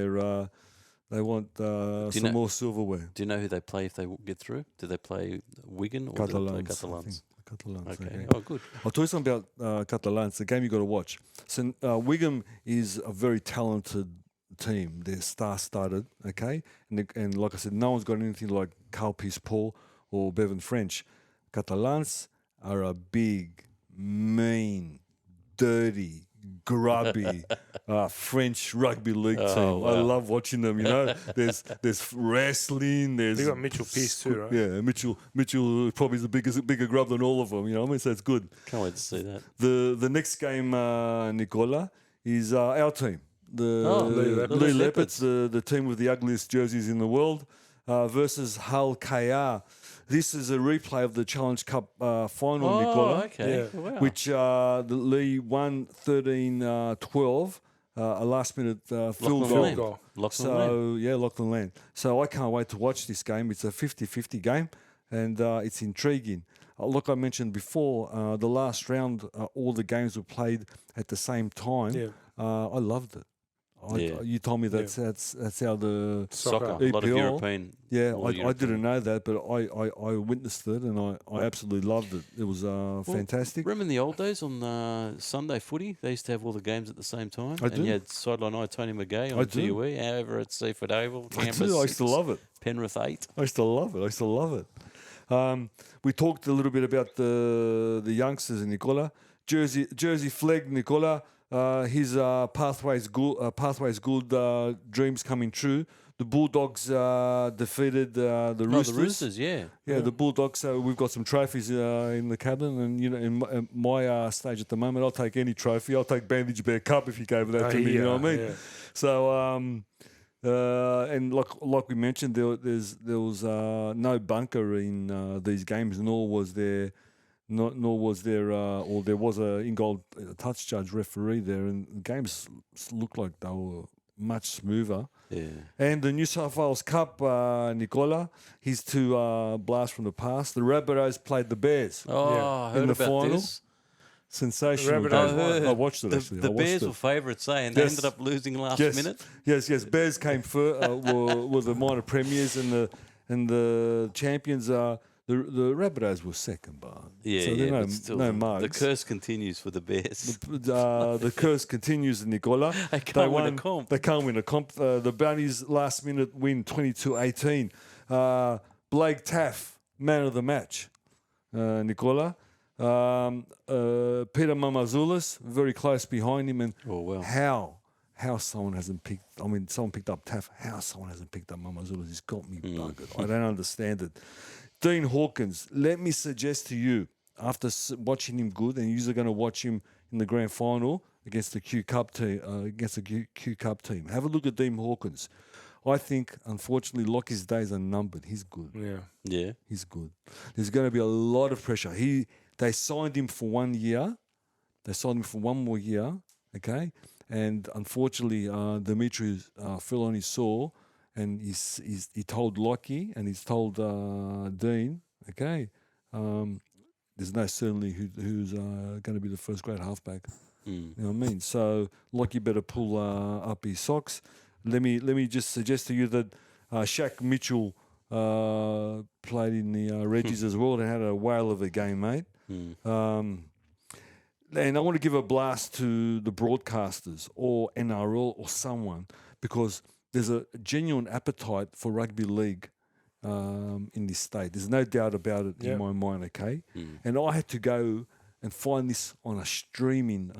they want some more silverware. Do you know who they play if they get through? Do they play Wigan or do they play Catalans? Catalans. Okay. Oh, good. I'll tell you something about Catalans, the game you got to watch. So Wigham is a very talented team. They're star-studded, okay? And like I said, no one's got anything like Carl Peace-Paul or Bevan French. Catalans are a big, mean, dirty, grubby French rugby league team. Wow. I love watching them. You know, there's wrestling. They got Mitchell Pearce too, right? Yeah, Mitchell probably is bigger grub than all of them. You know what I mean? So it's good. Can't wait to see that. The next game, Nicola, is our team. Lee Lee Leopards. Leopards, the team with the ugliest jerseys in the world, versus Hull KR. This is a replay of the Challenge Cup final, Nicola, okay. Yeah. Wow. which the Lee won 13-12, a last-minute field Lachlan goal. Lamb. goal. Lachlan Lamb. So, yeah, Lachlan Land. So I can't wait to watch this game. It's a 50-50 game, and it's intriguing. Like I mentioned before, the last round, all the games were played at the same time. Yeah. I loved it. Yeah. You told me that's how the Soccer. Soccer. A lot of EPL. European. yeah. all I European. didn't know that, but I witnessed it and I absolutely loved it. It was fantastic. Remember in the old days on Sunday footy, they used to have all the games at the same time. I and do. you had Sideline Eye, Tony McGay I on do. TUE, over at Seaford Oval, I Canberra do. I used to 6, love it. Penrith 8. I used to love it. I used to love it. We talked a little bit about the youngsters, Nicola. Jersey Flegg, Nicola. His pathways good. Dreams coming true. The Bulldogs defeated the Roosters. The Roosters, yeah. Yeah, the Bulldogs. So we've got some trophies in the cabinet, and in my stage at the moment, I'll take any trophy. I'll take Bandage Bear Cup if you gave that to me. You know what I mean? Yeah. So, and like we mentioned, there was no bunker in these games, nor was there, or there was a in-goal touch judge referee there, and the games looked like they were much smoother. Yeah. And the New South Wales Cup, Nicola, his two blasts from the past. The Rabbitohs played the Bears. Oh, Yeah. I heard In the about final? this. Sensational. Rabbitohs game. won. I watched it The, actually. the I watched Bears it. were favourites, and they Yes. ended up losing last Yes. minute. Yes. Bears came first, were the minor premiers, and the champions. The Rabbitohs were second, but Yeah, so yeah, they're but still, no the mugs. curse continues for the Bears. The curse continues, Nicola. They can't win a comp. They can't win a comp. The Bunnies last minute win 22-18. Blake Taff, man of the match, Nicola. Peter Mamazoulis, very close behind him. And Oh, well. how someone hasn't picked, someone picked up Taff. How someone hasn't picked up Mamazoulis has got me buggered. I don't understand it. Dean Hawkins, let me suggest to you, after watching him good, and you're going to watch him in the grand final against the Q Cup team, have a look at Dean Hawkins. I think, unfortunately, Lockie's days are numbered. He's good. Yeah. Yeah. He's good. There's going to be a lot of pressure. They signed him for 1 year. They signed him for one more year, okay? And unfortunately, Dimitri fell on his sore, and he told Lockie and he's told Dean, okay, there's no certainty who's going to be the first grade halfback. You know what I mean? So Lockie better pull up his socks. Let me just suggest to you that Shaq Mitchell played in the Reggies as well and had a whale of a game, mate. And I want to give a blast to the broadcasters or NRL or someone, because there's a genuine appetite for rugby league in this state. There's no doubt about it in my mind, okay? And I had to go and find this on a streaming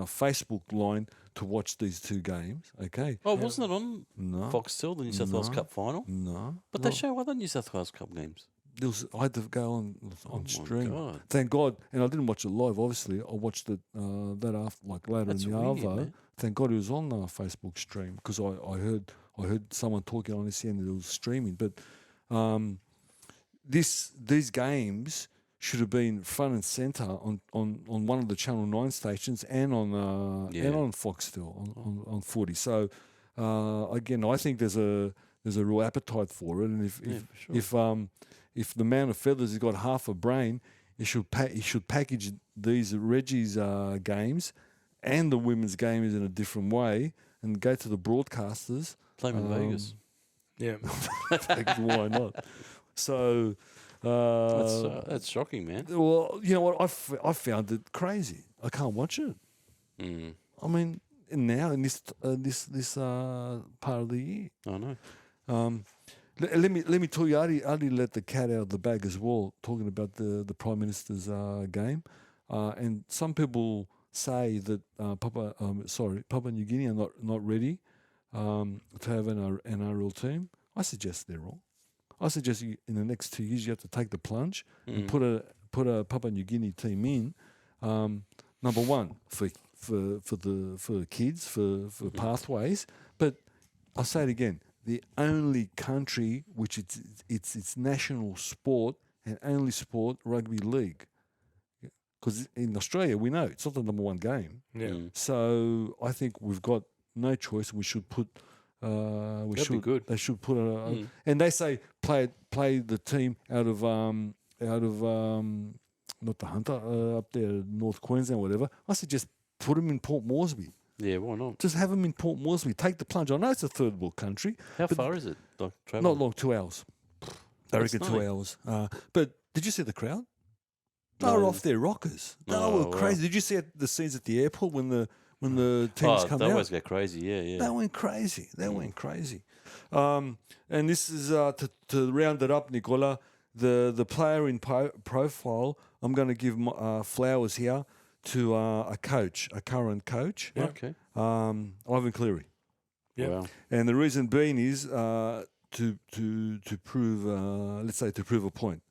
Facebook line to watch these two games, okay? Oh, wasn't it on No. Foxtel, the New South Wales No. Cup final? No. But they show other New South Wales Cup games. I had to go on my stream. God. Thank God. And I didn't watch it live, obviously. I watched it that after, later That's in the weird, Arvo. man. Thank God it was on Facebook stream, because I heard someone talking on this end that it was streaming. But these games should have been front and center on one of the Channel 9 stations and on Foxtel on footy. So again, I think there's a real appetite for it, and if the man of feathers has got half a brain, he should package these Reggie's games and the women's games in a different way and go to the broadcasters. Play them in Vegas. Yeah. Why not? So. That's shocking, man. Well, you know what? I found it crazy. I can't watch it. I mean, now in this part of the year. I know. Let me tell you, I didn't let the cat out of the bag as well. Talking about the Prime Minister's game, and some people say that Papua New Guinea are not ready to have an NRL team. I suggest they're wrong. I suggest in the next 2 years you have to take the plunge and put a Papua New Guinea team in. Number one, for for kids for pathways. But I'll say it again: the only country which it's national sport and only sport rugby league. Because in Australia, we know it's not the number one game. Yeah. So I think we've got no choice. We should put. That'd be good. They should put and they say play the team out of not the Hunter up there, North Queensland, whatever. I said just put them in Port Moresby. Yeah, why not? Just have them in Port Moresby. Take the plunge. I know it's a third world country. How far is it? Like travel? Not long, 2 hours. I That's reckon 2 nothing. hours. But did you see the crowd? They No. were off their rockers. They Oh, were crazy. wow. Did you see the scenes at the airport when the teams come they out? always go crazy. Yeah, yeah. They went crazy. They went crazy. And this is to round it up, Nicola. The player in profile. I'm going to give flowers here to a coach, a current coach, Okay. Ivan Cleary. Yeah. Wow. And the reason being is to prove, let's say, to prove a point.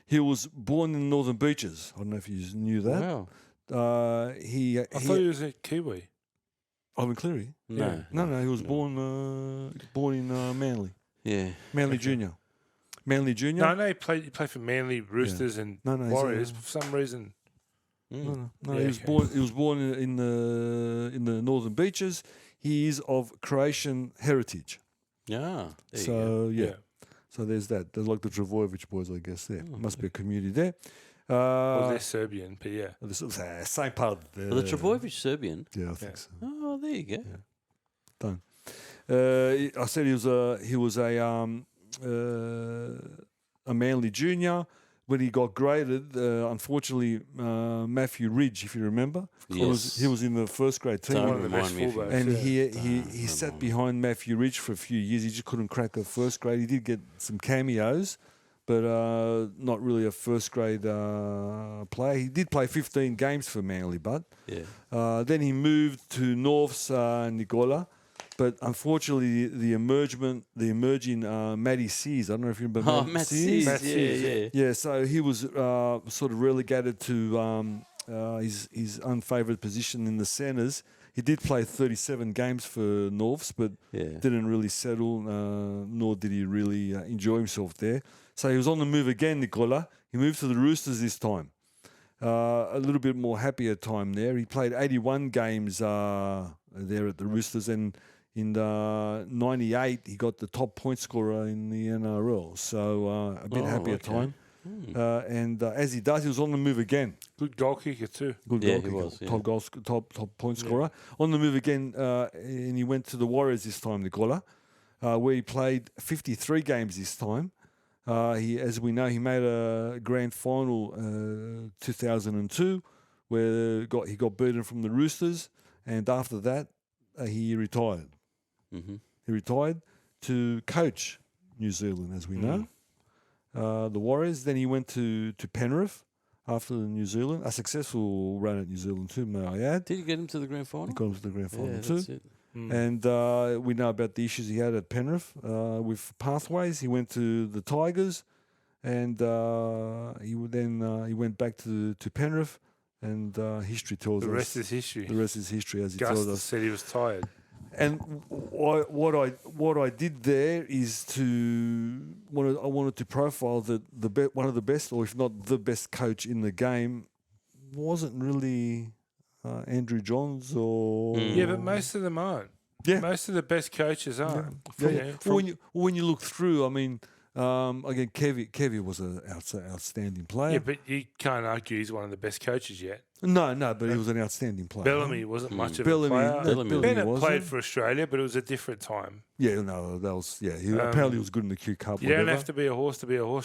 He was born in Northern Beaches. I don't know if you knew that. Wow. I thought he was a Kiwi. Ivan Cleary. No. No. He was born in Manly. Yeah. Manly Junior. Manly Junior. No, he played for Manly, Roosters, and No, he's, Warriors. For some reason, No. Yeah, He was okay. born. He was born in the Northern Beaches. He is of Croatian heritage. Yeah. There you go. So yeah. yeah. So there's that. There's like the Travojevic boys, I guess. There must be a community there. Well, they're Serbian, but yeah. This was same part of the. Well, the Travojevic Serbian. Yeah, I think so. Oh, there you go. Done. I said he was a Manly junior. When he got graded, unfortunately, Matthew Ridge, if you remember, he was in the first grade team. Don't One of the best remind me if fullbacks. And yeah. he sat behind Matthew Ridge for a few years. He just couldn't crack a first grade. He did get some cameos, but not really a first grade player. He did play 15 games for Manly, but then he moved to North's Nicola. But unfortunately, the emerging Matty Sears. I don't know if you remember. Oh, Matt Sears. Matt Sears, Yeah. Yeah, so he was sort of relegated to his unfavoured position in the centres. He did play 37 games for Norths, but didn't really settle, nor did he really enjoy himself there. So he was on the move again, Nicola. He moved to the Roosters this time. A little bit more happier time there. He played 81 games there at the Roosters, and in 98, he got the top point scorer in the NRL. So a bit happier okay. time. And as he does, he was on the move again. Good goal kicker too. Good Yeah, goal he kicker, was, yeah. top point scorer. On the move again, and he went to the Warriors this time, Nicola, where he played 53 games this time. As we know, he made a grand final 2002, where he got beaten from the Roosters, and after that, he retired. Mm-hmm. He retired to coach New Zealand, as we know, the Warriors. Then he went to Penrith after New Zealand, a successful run at New Zealand too, may I add. Did you get him to the grand final? He got him to the grand final Yeah, too. that's it. And we know about the issues he had at Penrith with pathways. He went to the Tigers, and he went back to Penrith, and history tells The us rest is history. the rest is history, as he tells Gus us. said he was tired. And what I did there is I wanted to profile that one of the best, or if not the best coach in the game, wasn't really Andrew Johns or Yeah, but most of them aren't. Yeah. Most of the best coaches aren't. Yeah. Well, when you look through, I mean, again, Kevy was an outstanding player. Yeah, but you can't argue he's one of the best coaches yet. No, but he was an outstanding player. Bellamy wasn't much of Bellamy, a player. Bellamy Bennett wasn't. played for Australia, but it was a different time. Yeah, no, that was He apparently was good in the Q Cup. You don't have to be a horse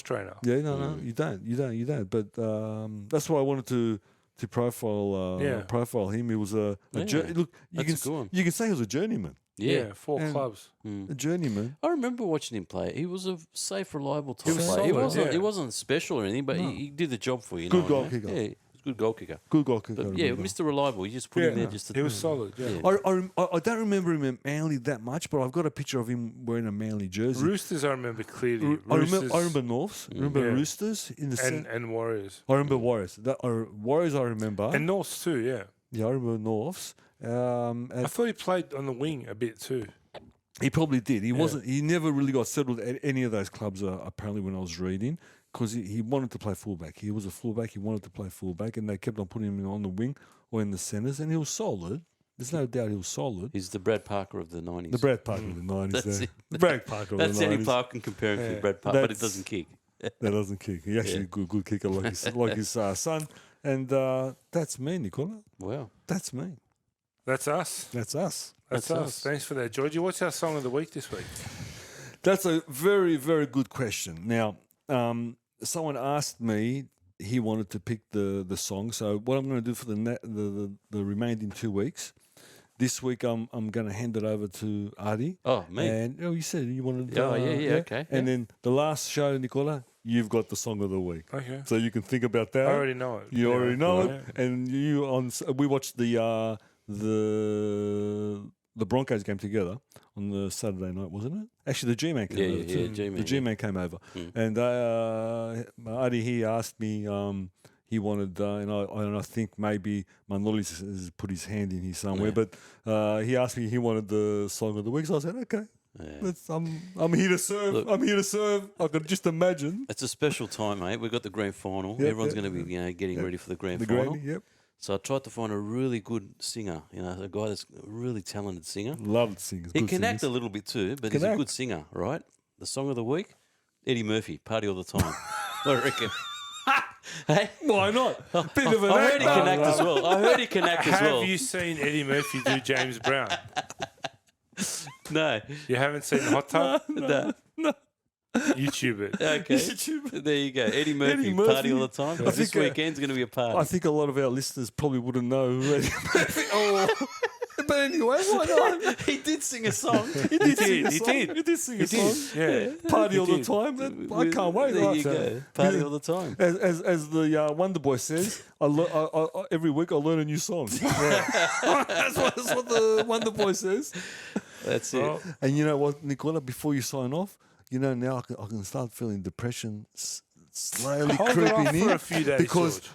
trainer. Yeah, no, you don't. But that's why I wanted to profile him. He was a look. You can say he was a journeyman. Yeah. 4 And- clubs. A journeyman. I remember watching him play. He was a safe, reliable type was player. solid, He wasn't special or anything, but he did the job for you. Good know goal what I mean? kicker. Yeah, he was a good goal kicker. Good goal kicker. But yeah, Mr. Reliable. You just put him there just to. He was solid. Yeah. I don't remember him at Manly that much, but I've got a picture of him wearing a Manly jersey. Roosters, I remember clearly. I remember Norths. I remember Yeah. Roosters in the and Warriors. I remember Warriors. Warriors I remember. And Norths too, yeah. Yeah, I remember Norths. I thought he played on the wing a bit too. He probably did. He wasn't. He never really got settled at any of those clubs. Apparently, when I was reading, because he wanted to play fullback. He was a fullback. He wanted to play fullback, and they kept on putting him on the wing or in the centres, and he was solid. There's no doubt he was solid. He's the Brad Parker of the 90s. The Brad Parker of the 90s. That's there. it. The Brad Parker of the 90s. That's Eddie Park can compare him to Brad Parker, but it doesn't kick. That doesn't kick. He actually a good kicker like his son. And that's me, Nicola. Wow. That's me. That's us. That's us. That's us. Thanks for that, Georgie. What's our song of the week this week? That's a very, very good question. Now, someone asked me, he wanted to pick the song. So what I'm going to do for the remaining 2 weeks, this week I'm going to hand it over to Adi. Oh, me. And you said you wanted. Okay. And then the last show, Nicola, you've got the song of the week. Okay. So you can think about that. I already know it. You already know Yeah. it, and we watched the Broncos game together on the Saturday night, wasn't it? Actually, the G-Man came over too. G-Man, the G-Man came over, and Adi, he asked me. He wanted, and I think maybe Manoli has put his hand in here somewhere, but he asked me. He wanted the song of the week, so I said, okay. Yeah. I'm here to serve. Look, I'm here to serve. I could just imagine. It's a special time, mate. We've got the grand final. Yep, Everyone's yep, going to be getting ready for the grand The final. granny, yep. So I tried to find a really good singer, a guy that's a really talented singer. Loved singers. He good can singers. act a little bit too, but Can he's a act. good singer, right? The song of the week, Eddie Murphy, Party All the Time. I reckon. Hey? Why not? Bit of an I heard he actor. can act as well. I heard he can act as well. Have you seen Eddie Murphy do James Brown? No. You haven't seen Hot Tub? No. YouTube it. Okay. There you go. Eddie Murphy, Party All the Time. I This think, weekend's going to be a party. I think a lot of our listeners probably wouldn't know who Eddie Murphy. But anyway, why not? He did sing a song. He did sing a He song. did. He did sing He a song. did. Yeah. Party He all the did. time. I can't wait. There right? you go. Party all the time. As the Wonder Boy says, I every week I learn a new song. that's what the Wonder Boy says. That's it. Well, And you know what, Nicola, before you sign off, now I can start feeling depression slowly hold it off creeping in. for a few days, because George.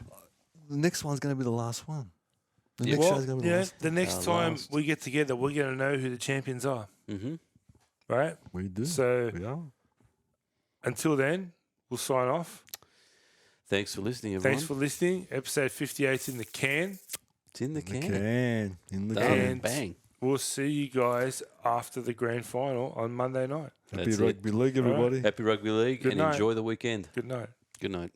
the next one's going to be the last one. The next Well, show's going to be the last. the next time last. we get together, we're going to know who the champions are, Mm-hmm. right? We do. So we are. until then, we'll sign off. Thanks for listening, everyone. Thanks for listening. Episode 58's in the can. It's in the can. In the Done. can. Bang. We'll see you guys after the grand final on Monday night. Happy That's it. Rugby League, everybody. Happy Rugby League Good and night. enjoy the weekend. Good night. Good night.